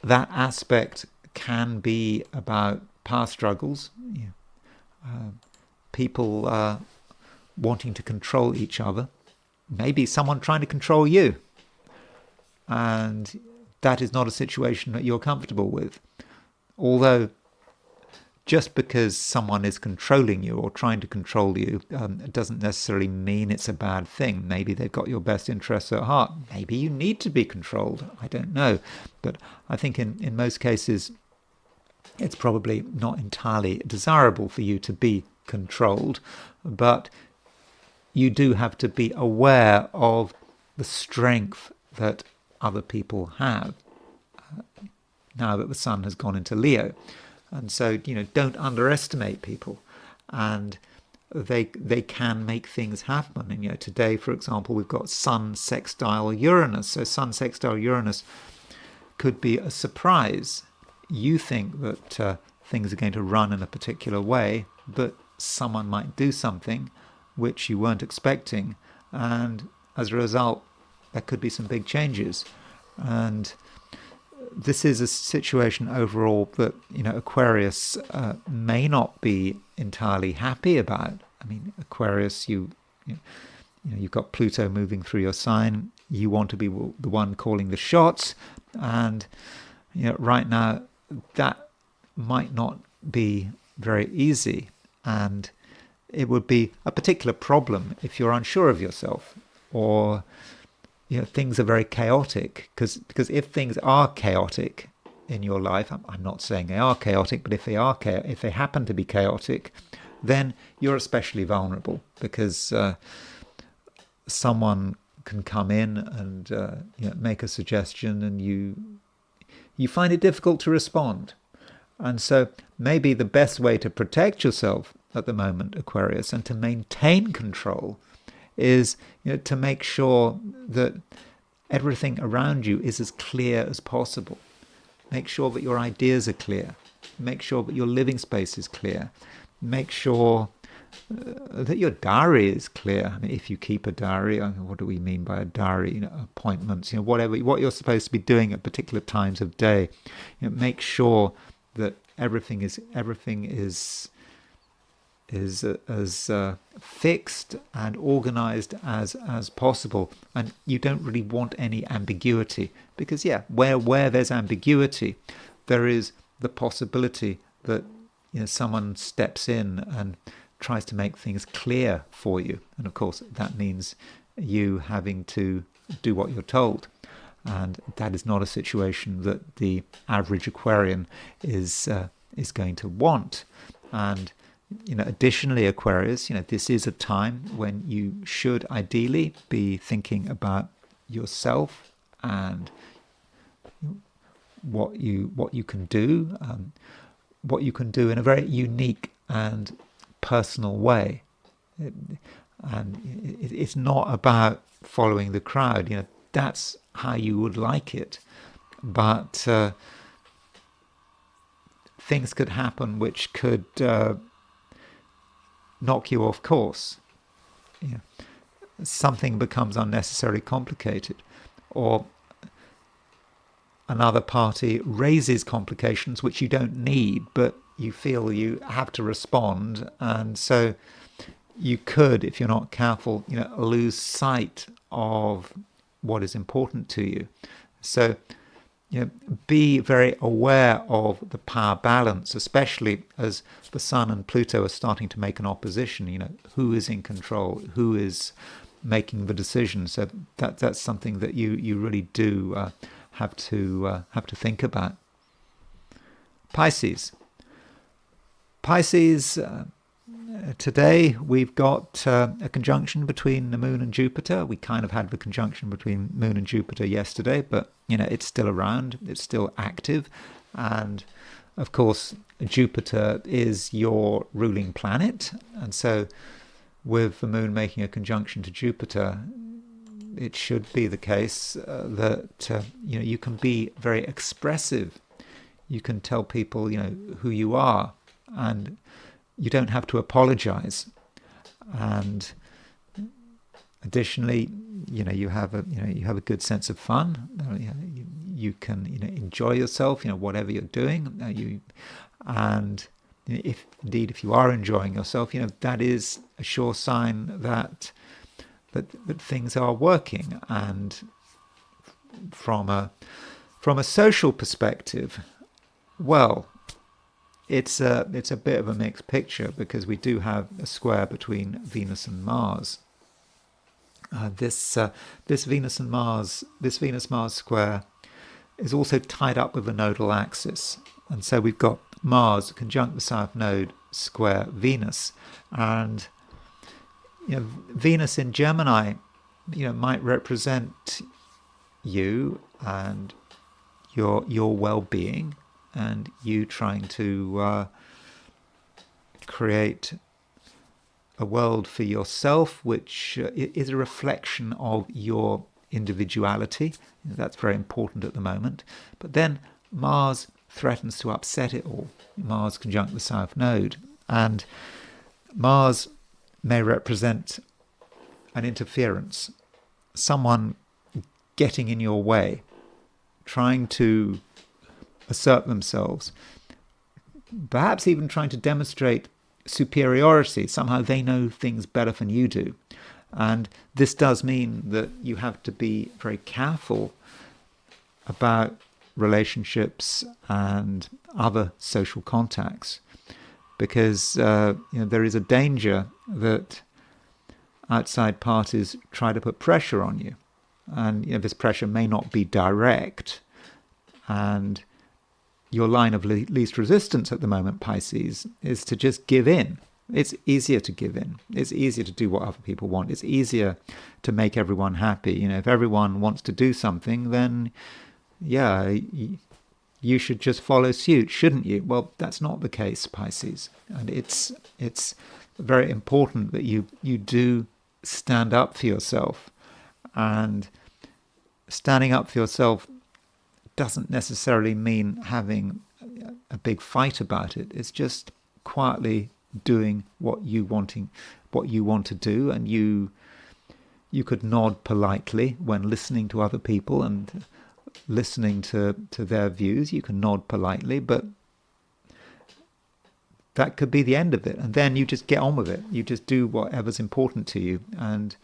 that aspect can be about power struggles, people wanting to control each other, maybe someone trying to control you, and that is not a situation that you're comfortable with. Although just because someone is controlling you or trying to control you doesn't necessarily mean it's a bad thing. Maybe they've got your best interests at heart. Maybe you need to be controlled. I don't know. But I think in most cases, it's probably not entirely desirable for you to be controlled. But you do have to be aware of the strength that other people have now that the Sun has gone into Leo. And so, don't underestimate people, and they can make things happen. And today, for example, we've got Sun sextile Uranus. So Sun sextile Uranus could be a surprise. You think that things are going to run in a particular way, but someone might do something which you weren't expecting, and as a result, there could be some big changes. And this is a situation overall that Aquarius may not be entirely happy about. I mean, Aquarius, you've got Pluto moving through your sign. You want to be the one calling the shots, and right now that might not be very easy, and it would be a particular problem if you're unsure of yourself, or things are very chaotic, because if things are chaotic in your life, I'm not saying they are chaotic, but if they happen to be chaotic, then you're especially vulnerable, because someone can come in and make a suggestion, and you find it difficult to respond. And so maybe the best way to protect yourself at the moment, Aquarius, and to maintain control is to make sure that everything around you is as clear as possible. Make sure that your ideas are clear. Make sure that your living space is clear. Make sure that your diary is clear. I mean, if you keep a diary, what do we mean by a diary? Appointments, what you're supposed to be doing at particular times of day. Make sure that everything is is as fixed and organized as possible, and you don't really want any ambiguity, because where there's ambiguity, there is the possibility that someone steps in and tries to make things clear for you, and of course that means you having to do what you're told, and that is not a situation that the average Aquarian is going to want. And additionally, Aquarius, this is a time when you should ideally be thinking about yourself and what you can do, in a very unique and personal way. It's not about following the crowd. That's how you would like it, but things could happen which could knock you off course. Something becomes unnecessarily complicated, or another party raises complications which you don't need, but you feel you have to respond, and so you could, if you're not careful, lose sight of what is important to you. So be very aware of the power balance, especially as the Sun and Pluto are starting to make an opposition. Who is in control, who is making the decision. So that's something that you really do have to think about. Pisces, today we've got a conjunction between the Moon and Jupiter. We kind of had the conjunction between Moon and Jupiter yesterday, but it's still around, it's still active. And of course, Jupiter is your ruling planet. And so with the Moon making a conjunction to Jupiter, it should be the case that you can be very expressive. You can tell people who you are, and you don't have to apologize. And additionally, you have a good sense of fun. You can enjoy yourself, whatever you're doing. And if you are enjoying yourself, that is a sure sign that things are working. And from a social perspective, well, it's a bit of a mixed picture, because we do have a square between Venus and Mars. This Venus-Mars square is also tied up with the nodal axis, and so we've got Mars conjunct the South Node square Venus, and Venus in Gemini, might represent you and your well-being, and you trying to create a world for yourself which is a reflection of your individuality. That's very important at the moment. But then Mars threatens to upset it all. Mars conjunct the South Node, and Mars may represent an interference, someone getting in your way, trying to assert themselves, perhaps even trying to demonstrate superiority. Somehow they know things better than you do. And this does mean that you have to be very careful about relationships and other social contacts, because there is a danger that outside parties try to put pressure on you, and this pressure may not be direct, and your line of least resistance at the moment, Pisces, is to just give in. It's easier to give in. It's easier to do what other people want. It's easier to make everyone happy. If everyone wants to do something, then you should just follow suit, shouldn't you? Well, that's not the case, Pisces. And it's very important that you do stand up for yourself. And standing up for yourself doesn't necessarily mean having a big fight about it. It's just quietly doing what you want to do, and you could nod politely when listening to other people and listening to their views. You can nod politely, but that could be the end of it. And then you just get on with it. You just do whatever's important to you. And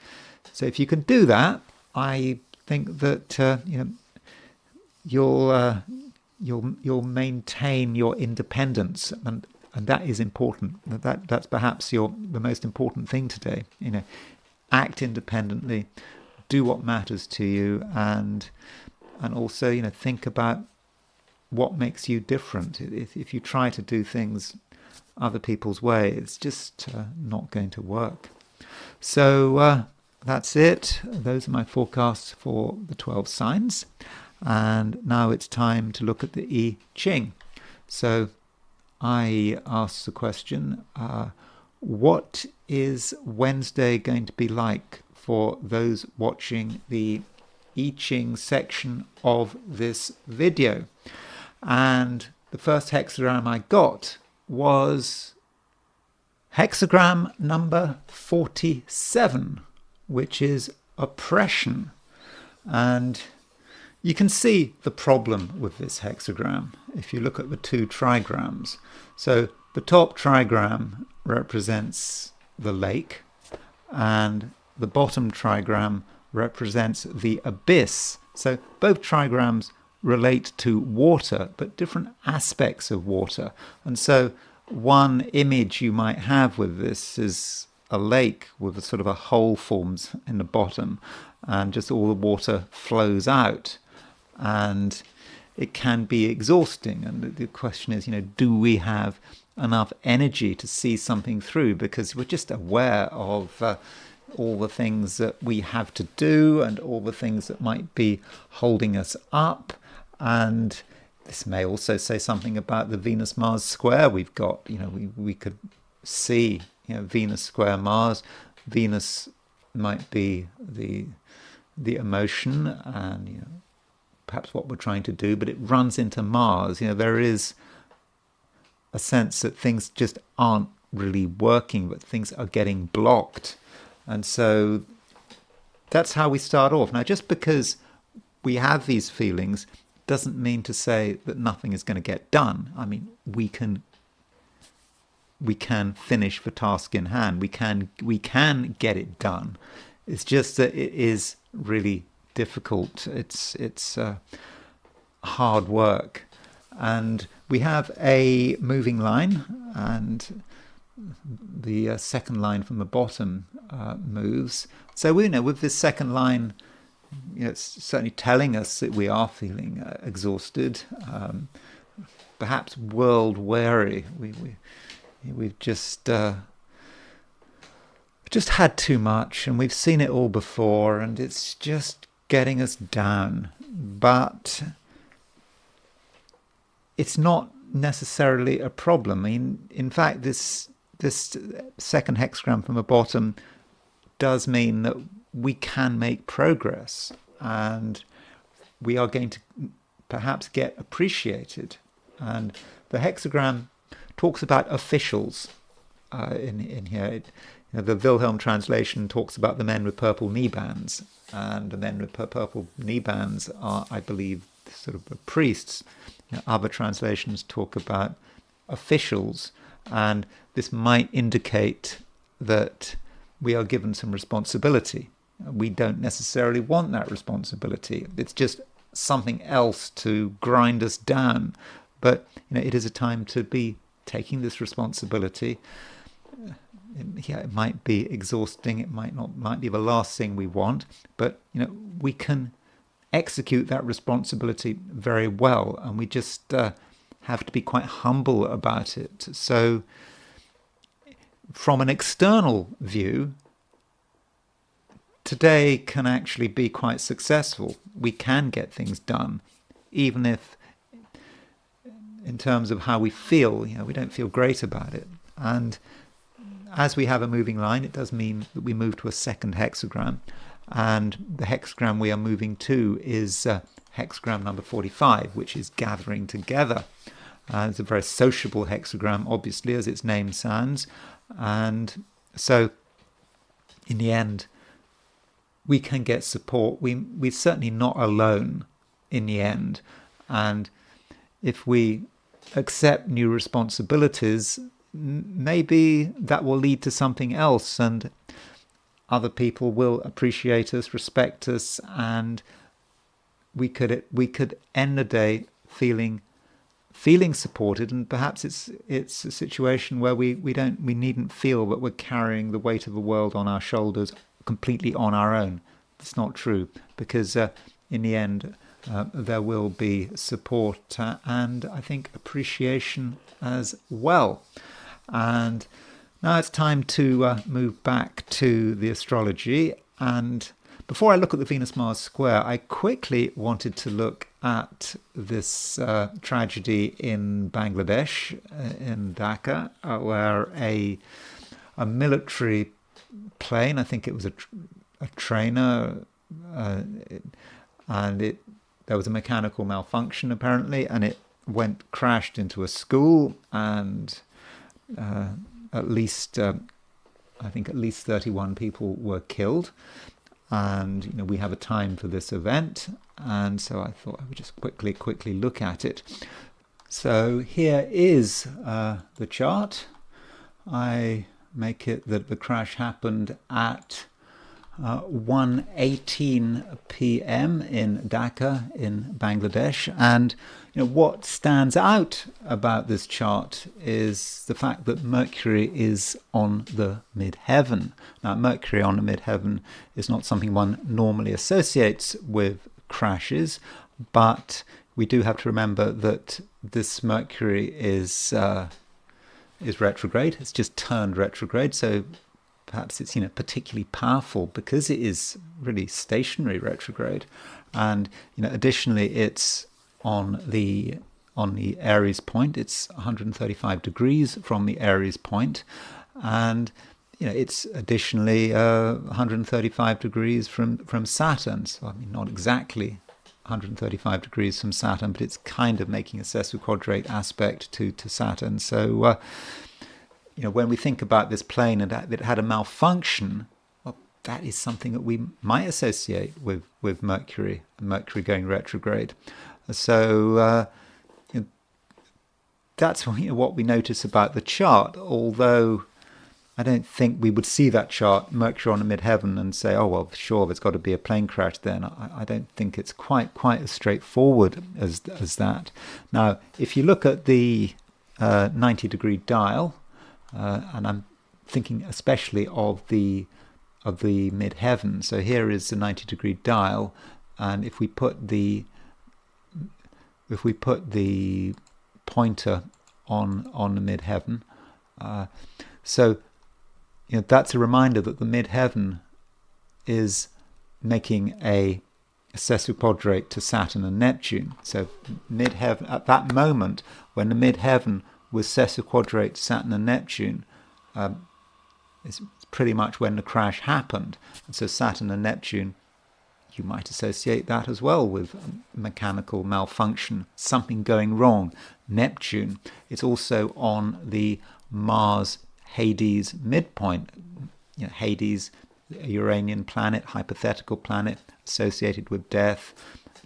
so if you can do that, I think that you'll maintain your independence, and that is important. That's perhaps the most important thing today. Act independently, do what matters to you, and also think about what makes you different. If you try to do things other people's way, it's just not going to work. So that's it. Those are my forecasts for the 12 signs. And now it's time to look at the I Ching. So I asked the question, what is Wednesday going to be like for those watching the I Ching section of this video? And the first hexagram I got was hexagram number 47, which is oppression. And you can see the problem with this hexagram if you look at the two trigrams. So the top trigram represents the lake, and the bottom trigram represents the abyss. So both trigrams relate to water, but different aspects of water. And so one image you might have with this is a lake with a sort of a hole forms in the bottom, and just all the water flows out. And it can be exhausting. And the question is, do we have enough energy to see something through? Because we're just aware of all the things that we have to do and all the things that might be holding us up. And this may also say something about the Venus-Mars square we've got. We could see, Venus square Mars. Venus might be the emotion and, perhaps what we're trying to do, but it runs into Mars. There is a sense that things just aren't really working, but things are getting blocked. And so that's how we start off. Now, just because we have these feelings doesn't mean to say that nothing is going to get done. I mean, we can finish the task in hand. We can get it done. It's just that it is really difficult. It's hard work. And we have a moving line, and the second line from the bottom moves. So we know with this second line, it's certainly telling us that we are feeling exhausted, perhaps world weary. We've just had too much, and we've seen it all before, and it's just getting us down. But it's not necessarily a problem. I mean, in fact, this second hexagram from the bottom does mean that we can make progress, and we are going to perhaps get appreciated. And the hexagram talks about officials in here. The Wilhelm translation talks about the men with purple knee bands, and the men with purple knee bands are, I believe, sort of priests. Other translations talk about officials, and this might indicate that we are given some responsibility. We don't necessarily want that responsibility. It's just something else to grind us down. But it is a time to be taking this responsibility. It might be exhausting. It might be the last thing we want. But we can execute that responsibility very well, and we just have to be quite humble about it. So, from an external view, today can actually be quite successful. We can get things done, even if, in terms of how we feel, we don't feel great about it. And as we have a moving line, it does mean that we move to a second hexagram. And the hexagram we are moving to is hexagram number 45, which is gathering together. It's a very sociable hexagram, obviously, as its name sounds. And so, in the end, we can get support. We're certainly not alone in the end. And if we accept new responsibilities, maybe that will lead to something else, and other people will appreciate us, respect us, and we could end the day feeling supported. And perhaps it's a situation where we needn't feel that we're carrying the weight of the world on our shoulders completely on our own. It's not true, because in the end there will be support and I think appreciation as well. And now it's time to move back to the astrology. And before I look at the Venus-Mars square, I quickly wanted to look at this tragedy in Bangladesh, in Dhaka, where a military plane, I think it was a trainer, and there was a mechanical malfunction apparently, and it crashed into a school, and at least 31 people were killed. And we have a time for this event, and so I thought I would just quickly look at it. So here is the chart. I make it that the crash happened at 1:18 p.m. in Dhaka in Bangladesh. And what stands out about this chart is the fact that Mercury is on the midheaven. Now, Mercury on the midheaven is not something one normally associates with crashes, but we do have to remember that this Mercury is retrograde. It's just turned retrograde, so perhaps it's particularly powerful because it is really stationary retrograde. And additionally, it's on the Aries point. It's 135 degrees from the Aries point, and it's additionally 135 degrees from Saturn. So I mean, not exactly 135 degrees from Saturn, but it's kind of making a sesquiquadrate aspect to Saturn. So when we think about this plane and that it had a malfunction, well, that is something that we might associate with Mercury going retrograde. So that's what we notice about the chart, although I don't think we would see that chart, Mercury on the midheaven, and say, oh, well, sure, there's got to be a plane crash then. I don't think it's quite as straightforward as that. Now, if you look at the 90-degree dial, and I'm thinking especially of the midheaven. So here is the 90-degree dial, and if we put the pointer on the midheaven, so that's a reminder that the midheaven is making a sesquiquadrate to Saturn and Neptune. So midheaven, at that moment when the midheaven was sesquiquadrate to Saturn and Neptune, it's pretty much when the crash happened. And so Saturn and Neptune, you might associate that as well with mechanical malfunction, something going wrong. Neptune, it's also on the Mars-Hades midpoint. Hades, a Uranian planet, hypothetical planet, associated with death,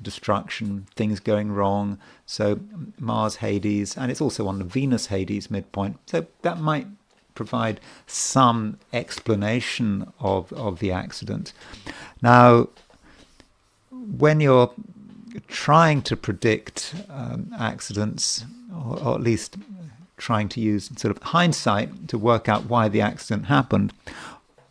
destruction, things going wrong. So Mars Hades, and it's also on the Venus Hades midpoint. So that might provide some explanation of the accident. Now, when you're trying to predict accidents, or at least trying to use sort of hindsight to work out why the accident happened,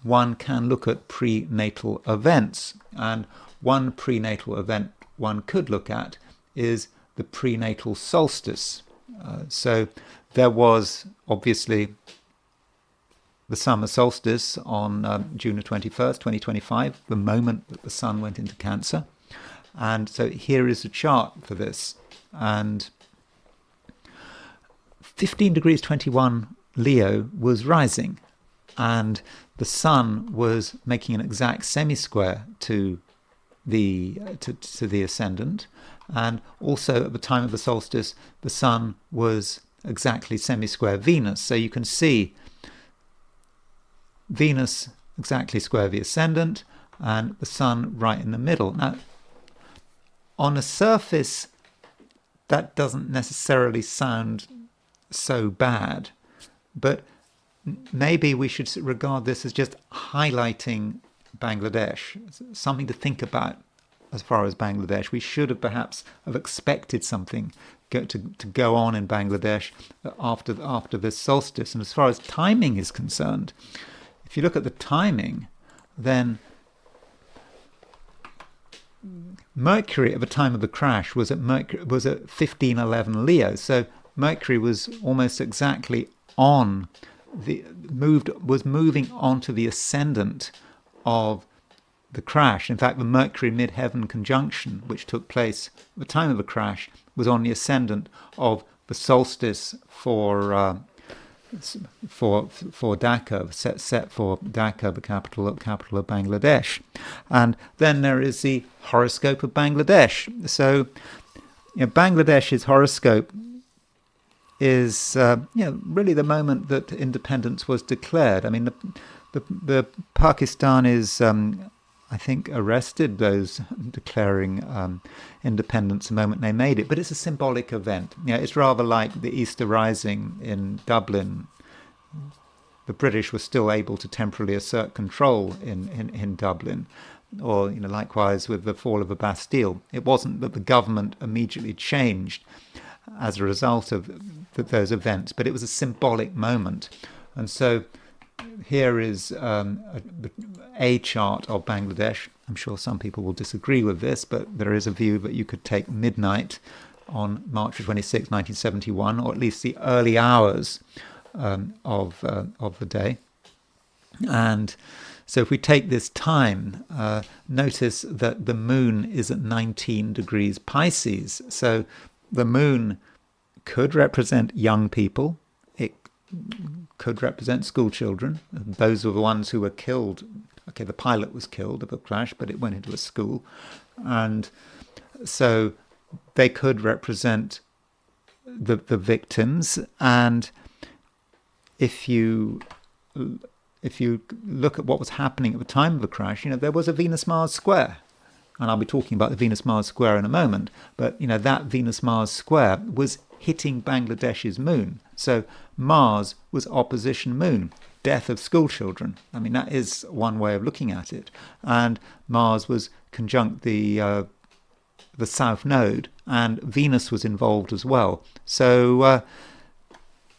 one can look at prenatal events. And one prenatal event one could look at is the prenatal solstice. So there was obviously the summer solstice on June the 21st, 2025, the moment that the sun went into Cancer. And so here is a chart for this. And 15 degrees 21 Leo was rising, and the sun was making an exact semi-square to the ascendant, and also at the time of the solstice the sun was exactly semi-square Venus. So you can see Venus exactly square the ascendant and the sun right in the middle. Now, on the surface, that doesn't necessarily sound so bad, But maybe we should regard this as just highlighting Bangladesh, something to think about as far as Bangladesh. We should have perhaps have expected something to go on in Bangladesh after this solstice. And as far as timing is concerned, if you look at the timing, then Mercury at the time of the crash was at 1511 Leo. So Mercury was almost exactly moving onto the ascendant of the crash. In fact, the Mercury midheaven conjunction, which took place at the time of the crash, was on the ascendant of the solstice for Dhaka, set for Dhaka, the capital of Bangladesh. And then there is the horoscope of Bangladesh. So, Bangladesh's horoscope is really the moment that independence was declared. I mean, the Pakistanis, I think, arrested those declaring independence the moment they made it. But it's a symbolic event. It's rather like the Easter Rising in Dublin. The British were still able to temporarily assert control in Dublin. Or, likewise with the fall of the Bastille. It wasn't that the government immediately changed as a result of those events, but it was a symbolic moment. And so here is a chart of Bangladesh. I'm sure some people will disagree with this, but there is a view that you could take midnight on March 26, 1971, or at least the early hours of the day. And so if we take this time, notice that the moon is at 19 degrees Pisces. So the moon could represent young people. It could represent school children. Those were the ones who were killed. Okay, the pilot was killed of a crash, but it went into a school. And so they could represent the victims. And if you look at what was happening at the time of the crash, there was a Venus-Mars square. And I'll be talking about the Venus-Mars square in a moment. But, that Venus-Mars square was hitting Bangladesh's moon. So Mars was opposition moon, death of school children. I mean, that is one way of looking at it. And Mars was conjunct the South Node, and Venus was involved as well. So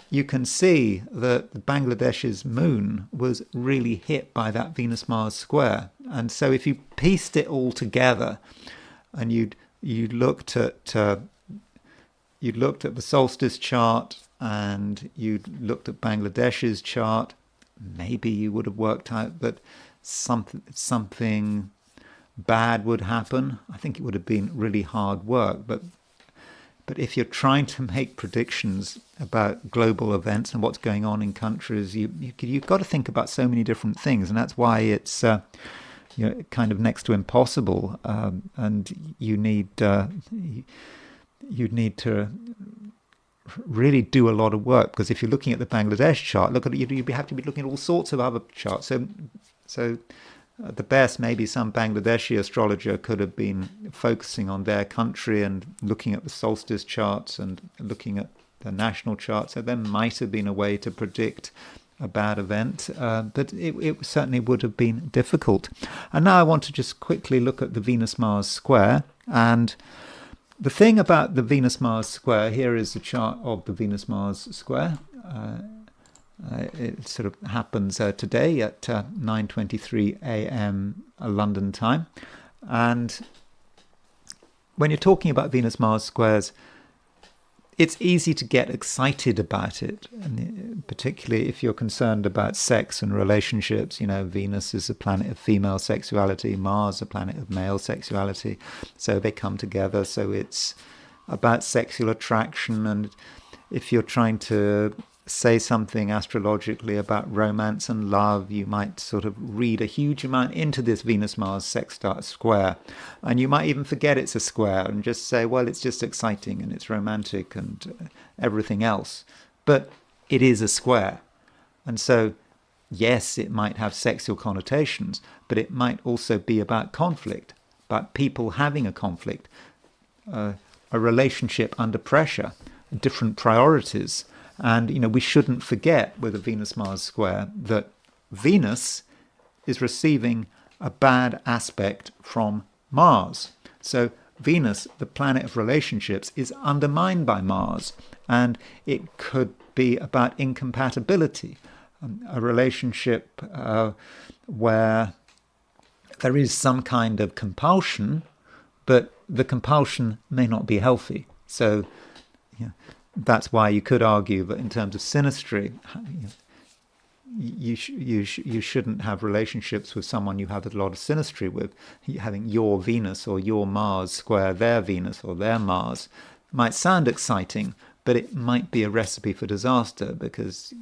you can see that Bangladesh's moon was really hit by that Venus-Mars square. And so if you pieced it all together and you looked at the solstice chart and you looked at Bangladesh's chart, maybe you would have worked out that something bad would happen. I think it would have been really hard work, but if you're trying to make predictions about global events and what's going on in countries, you've got to think about so many different things, and that's why it's kind of next to impossible. And you need to really do a lot of work, because if you're looking at the Bangladesh chart, you have to be looking at all sorts of other charts. So at the best, maybe some Bangladeshi astrologer could have been focusing on their country and looking at the solstice charts and looking at the national charts. So there might have been a way to predict a bad event, but it certainly would have been difficult. And now I want to just quickly look at the Venus-Mars square. And the thing about the Venus-Mars square, here is the chart of the Venus-Mars square. It sort of happens today at 9:23 a.m. London time. And when you're talking about Venus-Mars squares, it's easy to get excited about it, and particularly if you're concerned about sex and relationships. Venus is a planet of female sexuality, Mars a planet of male sexuality, so they come together. So it's about sexual attraction, and if you're trying to say something astrologically about romance and love, you might sort of read a huge amount into this Venus-Mars sextile square, and you might even forget it's a square and just say, well, it's just exciting and it's romantic and everything else. But it is a square, and so yes, it might have sexual connotations, but it might also be about conflict, about people having a conflict, a relationship under pressure, different priorities. And, we shouldn't forget with a Venus-Mars square that Venus is receiving a bad aspect from Mars. So Venus, the planet of relationships, is undermined by Mars, and it could be about incompatibility, a relationship where there is some kind of compulsion, but the compulsion may not be healthy. So that's why you could argue that in terms of synastry, you shouldn't have relationships with someone you have a lot of synastry with. Having your Venus or your Mars square their Venus or their Mars might sound exciting, but it might be a recipe for disaster, because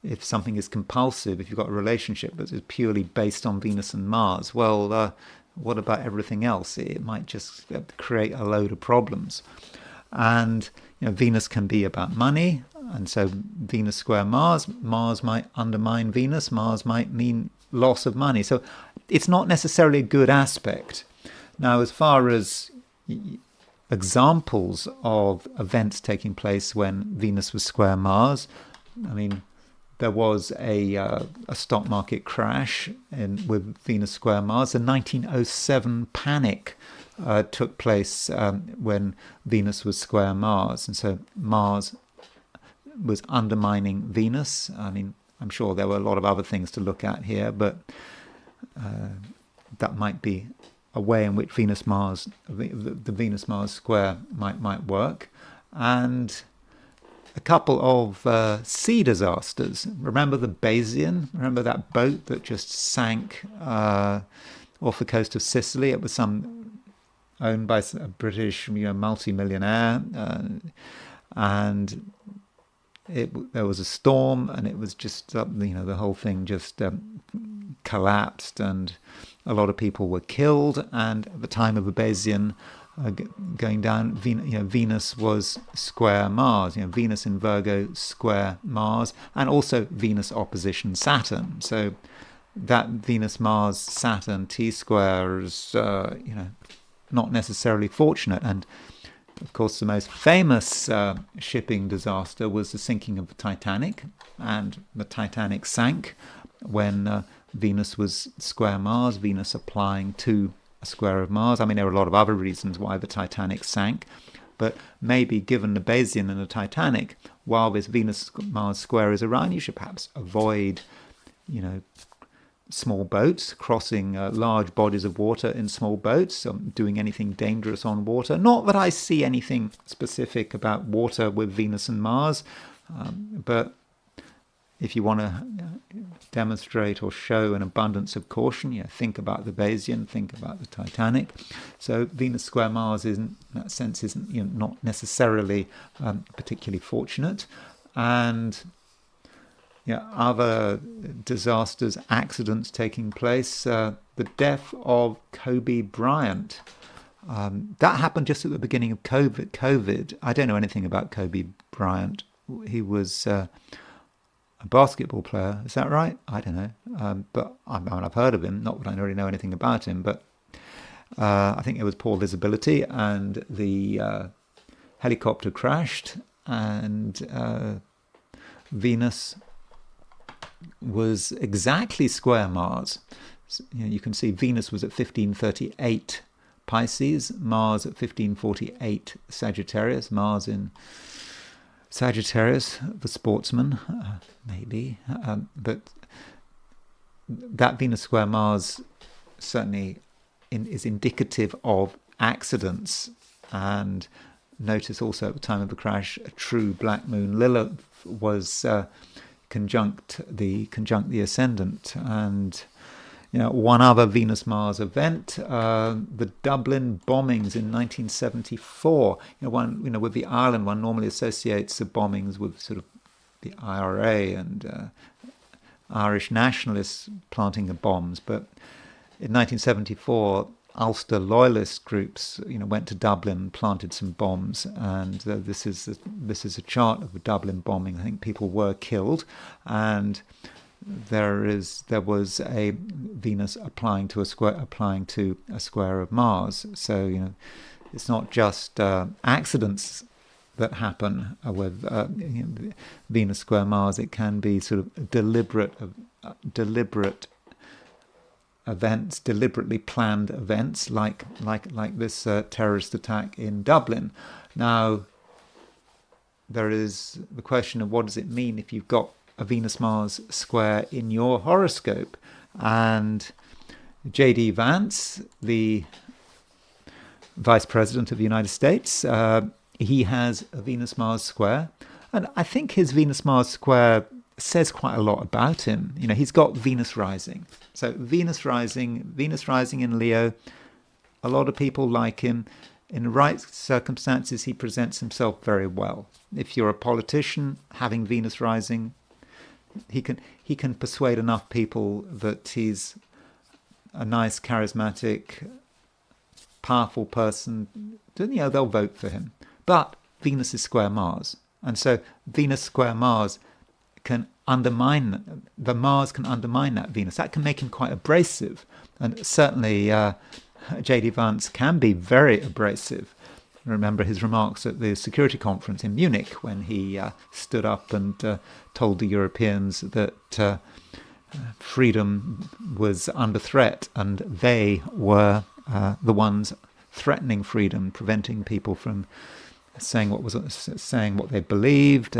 if something is compulsive, if you've got a relationship that is purely based on Venus and Mars, well, what about everything else? It might just create a load of problems. And Venus can be about money, and so Venus square Mars, Mars might undermine Venus, Mars might mean loss of money. So it's not necessarily a good aspect. Now, as far as examples of events taking place when Venus was square Mars, I mean, there was a stock market crash with Venus square Mars. The 1907 panic took place when Venus was square Mars, and so Mars was undermining Venus. I mean, I'm sure there were a lot of other things to look at here, but that might be a way in which Venus-Mars, the Venus-Mars square might work. And a couple of sea disasters. Remember the Bayesian? Remember that boat that just sank off the coast of Sicily? It was owned by a British multi-millionaire, and there was a storm, and it was just the whole thing just collapsed, and a lot of people were killed. And at the time of the Bayesian going down, Venus was square Mars, Venus in Virgo square Mars, and also Venus opposition Saturn. So that Venus-Mars-Saturn T-square is not necessarily fortunate. And of course, the most famous shipping disaster was the sinking of the Titanic, and the Titanic sank when Venus was square Mars, Venus applying to a square of Mars. I mean, there are a lot of other reasons why the Titanic sank, but maybe given the Bayesian and the Titanic, while this Venus-Mars square is around, you should perhaps avoid, small boats, crossing large bodies of water in small boats, doing anything dangerous on water. Not that I see anything specific about water with Venus and Mars, but if you want to demonstrate or show an abundance of caution, think about the Bayesian, think about the Titanic. So Venus square Mars isn't not necessarily particularly fortunate. And other disasters, accidents taking place. The death of Kobe Bryant. That happened just at the beginning of COVID. I don't know anything about Kobe Bryant. He was a basketball player. Is that right? I don't know. But I've heard of him. Not that I really know anything about him. But I think it was poor visibility, and the helicopter crashed, and Venus was exactly square Mars. So, you can see Venus was at 1538 Pisces, Mars at 1548 Sagittarius, Mars in Sagittarius, the sportsman, maybe. But that Venus square Mars certainly is indicative of accidents. And notice also at the time of the crash, a true black moon Lilith was conjunct the ascendant. And one other Venus-Mars event, the Dublin bombings in 1974. With the Ireland, one normally associates the bombings with sort of the IRA and Irish nationalists planting the bombs. But in 1974, Ulster loyalist groups, went to Dublin, planted some bombs, and this is a chart of the Dublin bombing. I think people were killed, and there was a Venus applying to a square of Mars. So it's not just accidents that happen with Venus square Mars. It can be sort of deliberate events, deliberately planned events, like this terrorist attack in Dublin. Now, there is the question of what does it mean if you've got a Venus-Mars square in your horoscope. And J.D. Vance, the Vice President of the United States, he has a Venus-Mars square. And I think his Venus-Mars square says quite a lot about him. He's got Venus rising. So Venus rising in Leo. A lot of people like him. In the right circumstances, he presents himself very well. If you're a politician, having Venus rising, he can persuade enough people that he's a nice, charismatic, powerful person. They'll vote for him. But Venus is square Mars, and so Venus square Mars can undermine that Venus. That can make him quite abrasive, and certainly J.D. Vance can be very abrasive. Remember his remarks at the security conference in Munich when he stood up and told the Europeans that freedom was under threat, and they were the ones threatening freedom, preventing people from saying what they believed,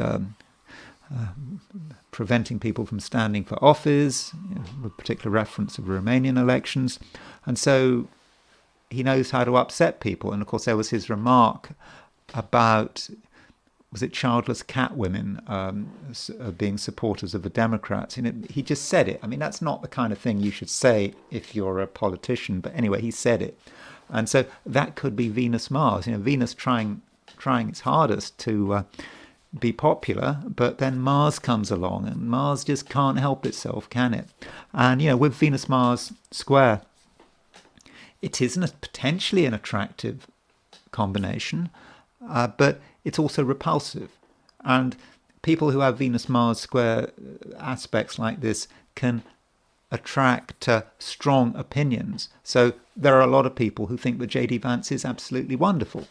preventing people from standing for office, with particular reference of Romanian elections. And so he knows how to upset people. And of course, there was his remark about, was it childless cat women being supporters of the Democrats? He just said it. I mean, that's not the kind of thing you should say if you're a politician. But anyway, he said it. And so that could be Venus-Mars. Venus trying its hardest to be popular, but then Mars comes along, and Mars just can't help itself, can it? And, with Venus-Mars square, it isn't potentially an attractive combination, but it's also repulsive. And people who have Venus-Mars square aspects like this can attract strong opinions. So there are a lot of people who think that J.D. Vance is absolutely wonderful.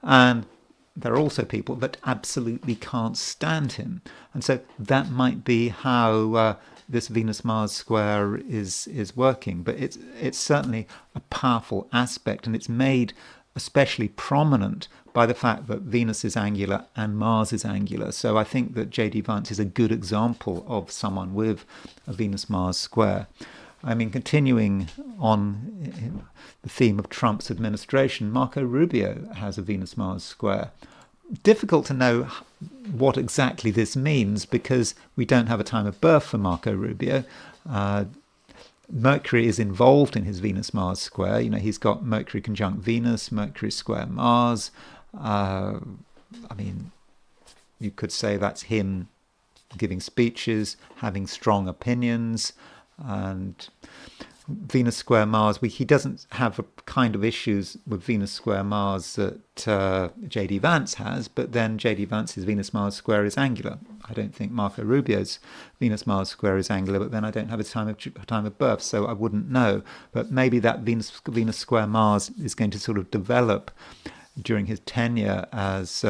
And there are also people that absolutely can't stand him. And so that might be how this Venus-Mars square is working. But it's certainly a powerful aspect, and it's made especially prominent by the fact that Venus is angular and Mars is angular. So I think that J.D. Vance is a good example of someone with a Venus-Mars square. I mean, continuing on the theme of Trump's administration, Marco Rubio has a Venus-Mars square. Difficult to know what exactly this means because we don't have a time of birth for Marco Rubio. Mercury is involved in his Venus-Mars square. He's got Mercury conjunct Venus, Mercury square Mars. I mean, you could say that's him giving speeches, having strong opinions, and Venus square Mars. He doesn't have a kind of issues with Venus square Mars that J.D. Vance has, but then J.D. Vance's Venus-Mars square is angular. I don't think Marco Rubio's Venus-Mars square is angular, but then I don't have a time of birth, so I wouldn't know. But maybe that Venus square Mars is going to sort of develop during his tenure as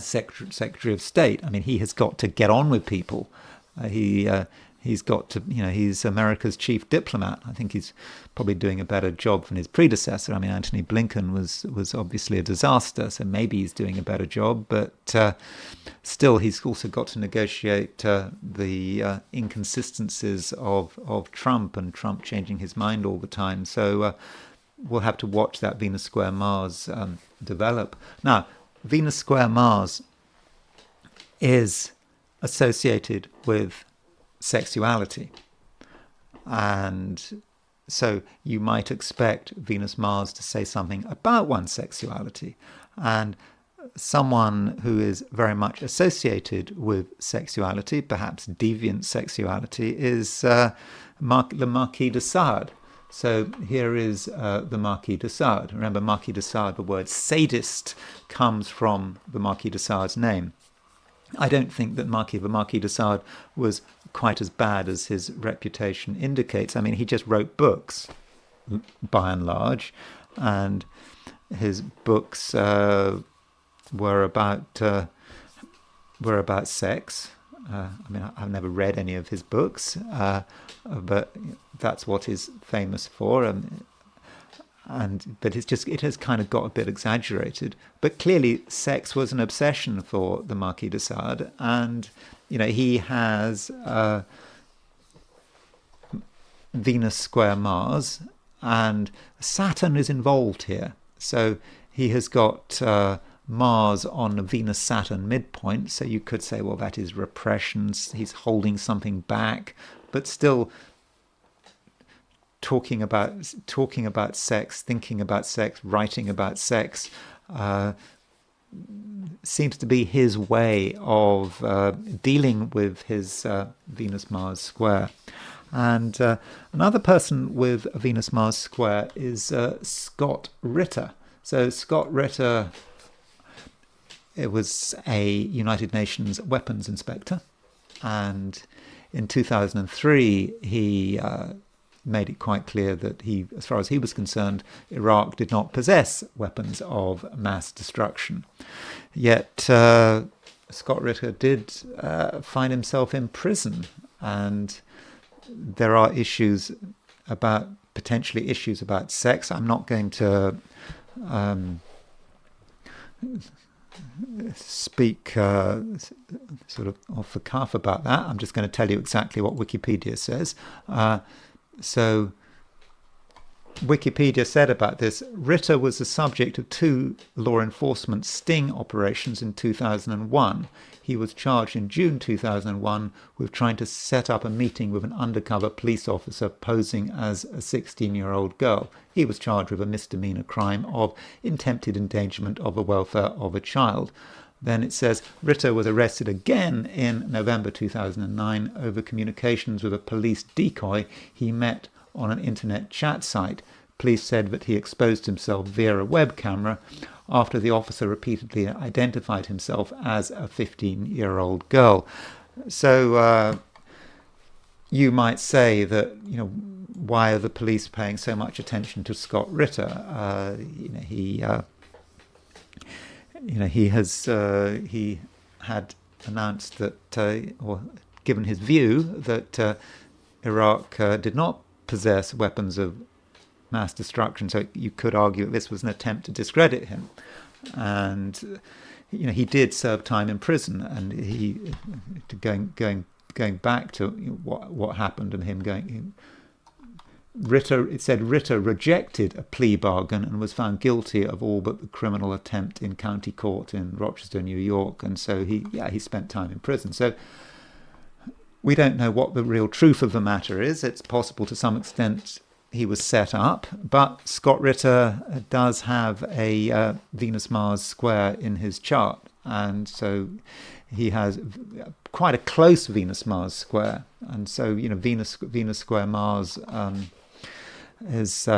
Secretary of State. I mean, he has got to get on with people. He's got to, he's America's chief diplomat. I think he's probably doing a better job than his predecessor. I mean, Antony Blinken was obviously a disaster, so maybe he's doing a better job. But still, he's also got to negotiate the inconsistencies of Trump, and Trump changing his mind all the time. So we'll have to watch that Venus square Mars develop. Now, Venus square Mars is associated with sexuality, and so you might expect Venus-Mars to say something about one's sexuality. And someone who is very much associated with sexuality, perhaps deviant sexuality, is the Marquis de Sade. So here is the Marquis de Sade. Remember, Marquis de Sade, the word sadist comes from the Marquis de Sade's name. I don't think that the Marquis de Sade was quite as bad as his reputation indicates. I mean, he just wrote books, by and large, and his books were about sex. I mean, I've never read any of his books, but that's what he's famous for. But it has kind of got a bit exaggerated. But clearly, sex was an obsession for the Marquis de Sade, and he has Venus square Mars, and Saturn is involved here. So he has got Mars on a Venus-Saturn midpoint, so you could say, well, that is repression. He's holding something back, but still talking about sex, thinking about sex, writing about sex, seems to be his way of dealing with his Venus-Mars square. And another person with a Venus-Mars square is Scott Ritter. So Scott Ritter, it was a United Nations weapons inspector, and in 2003 he made it quite clear that as far as he was concerned, Iraq did not possess weapons of mass destruction. Yet Scott Ritter did find himself in prison, and there are potentially issues about sex. I'm not going to speak sort of off the cuff about that. I'm just going to tell you exactly what Wikipedia says. So Wikipedia said about this, Ritter was the subject of 2 law enforcement sting operations in 2001. He was charged in June 2001 with trying to set up a meeting with an undercover police officer posing as a 16-year-old girl. He was charged with a misdemeanor crime of attempted endangerment of the welfare of a child. Then it says Ritter was arrested again in November 2009 over communications with a police decoy he met on an internet chat site. Police said that he exposed himself via a web camera after the officer repeatedly identified himself as a 15-year-old girl. So you might say that, why are the police paying so much attention to Scott Ritter? He had announced that, or given his view that Iraq did not possess weapons of mass destruction. So you could argue that this was an attempt to discredit him. And he did serve time in prison, and he going back to what happened and him going. It said Ritter rejected a plea bargain and was found guilty of all but the criminal attempt in county court in Rochester, New York, and so he spent time in prison. So we don't know what the real truth of the matter is. It's possible to some extent he was set up, but Scott Ritter does have a Venus-Mars square in his chart, and so he has quite a close Venus-Mars square, and so Venus square Mars is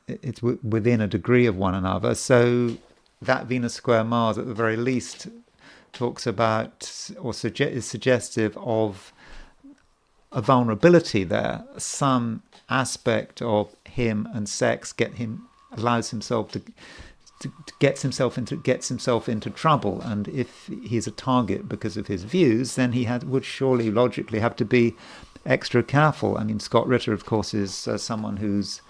it's within a degree of one another. So that Venus square Mars, at the very least, talks about or is suggestive of a vulnerability there. Some aspect of him and sex gets himself into trouble, and if he's a target because of his views, then he would surely logically have to be extra careful. I mean, Scott Ritter, of course, is someone who's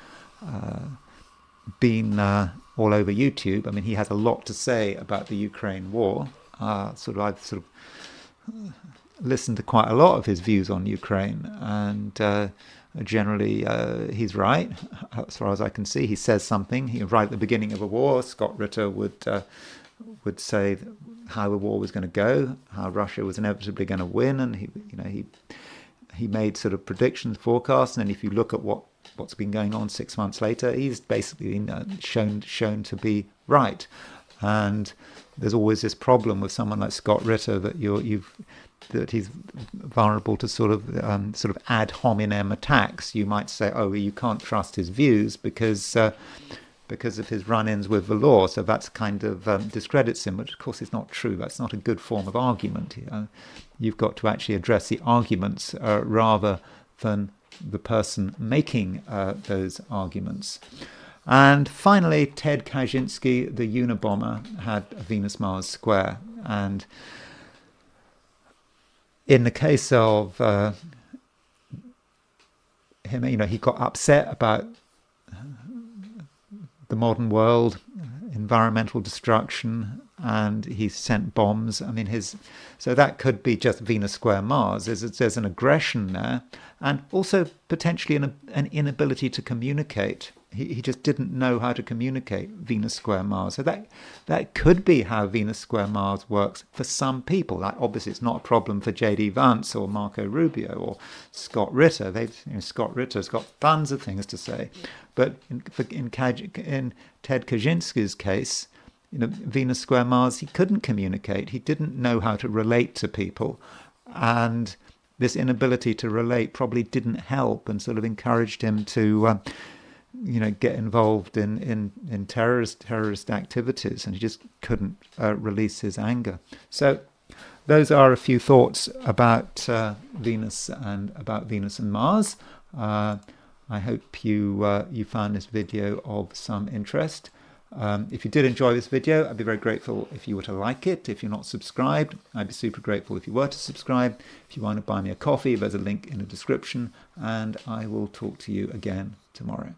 been all over YouTube. I mean, he has a lot to say about the Ukraine war. I've listened to quite a lot of his views on Ukraine, and generally he's right, as far as I can see. He says something. Right at the beginning of a war, Scott Ritter would say how the war was going to go, how Russia was inevitably going to win, and he made sort of predictions, forecasts, and then if you look at what's been going on 6 months later, he's basically shown to be right. And there's always this problem with someone like Scott Ritter that that he's vulnerable to sort of ad hominem attacks. You might say, oh, you can't trust his views because of his run-ins with the law, so that's kind of discredits him, but of course it's not true. That's not a good form of argument. You've got to actually address the arguments rather than the person making those arguments. And finally, Ted Kaczynski, the Unabomber, had a Venus-Mars square. And in the case of him, he got upset about the modern world, environmental destruction, and he sent bombs. I mean, so that could be just Venus square Mars. There's an aggression there, and also potentially an inability to communicate. He just didn't know how to communicate, Venus square Mars. So that could be how Venus square Mars works for some people. Like, obviously, it's not a problem for J.D. Vance or Marco Rubio or Scott Ritter. Scott Ritter's got tons of things to say. But in Ted Kaczynski's case, Venus square Mars, he couldn't communicate. He didn't know how to relate to people. And this inability to relate probably didn't help and sort of encouraged him to get involved in terrorist activities, and he just couldn't release his anger. So those are a few thoughts about Venus and Mars. I hope you found this video of some interest. If you did enjoy this video, I'd be very grateful if you were to like it. If you're not subscribed, I'd be super grateful if you were to subscribe. If you want to buy me a coffee, there's a link in the description, and I will talk to you again tomorrow.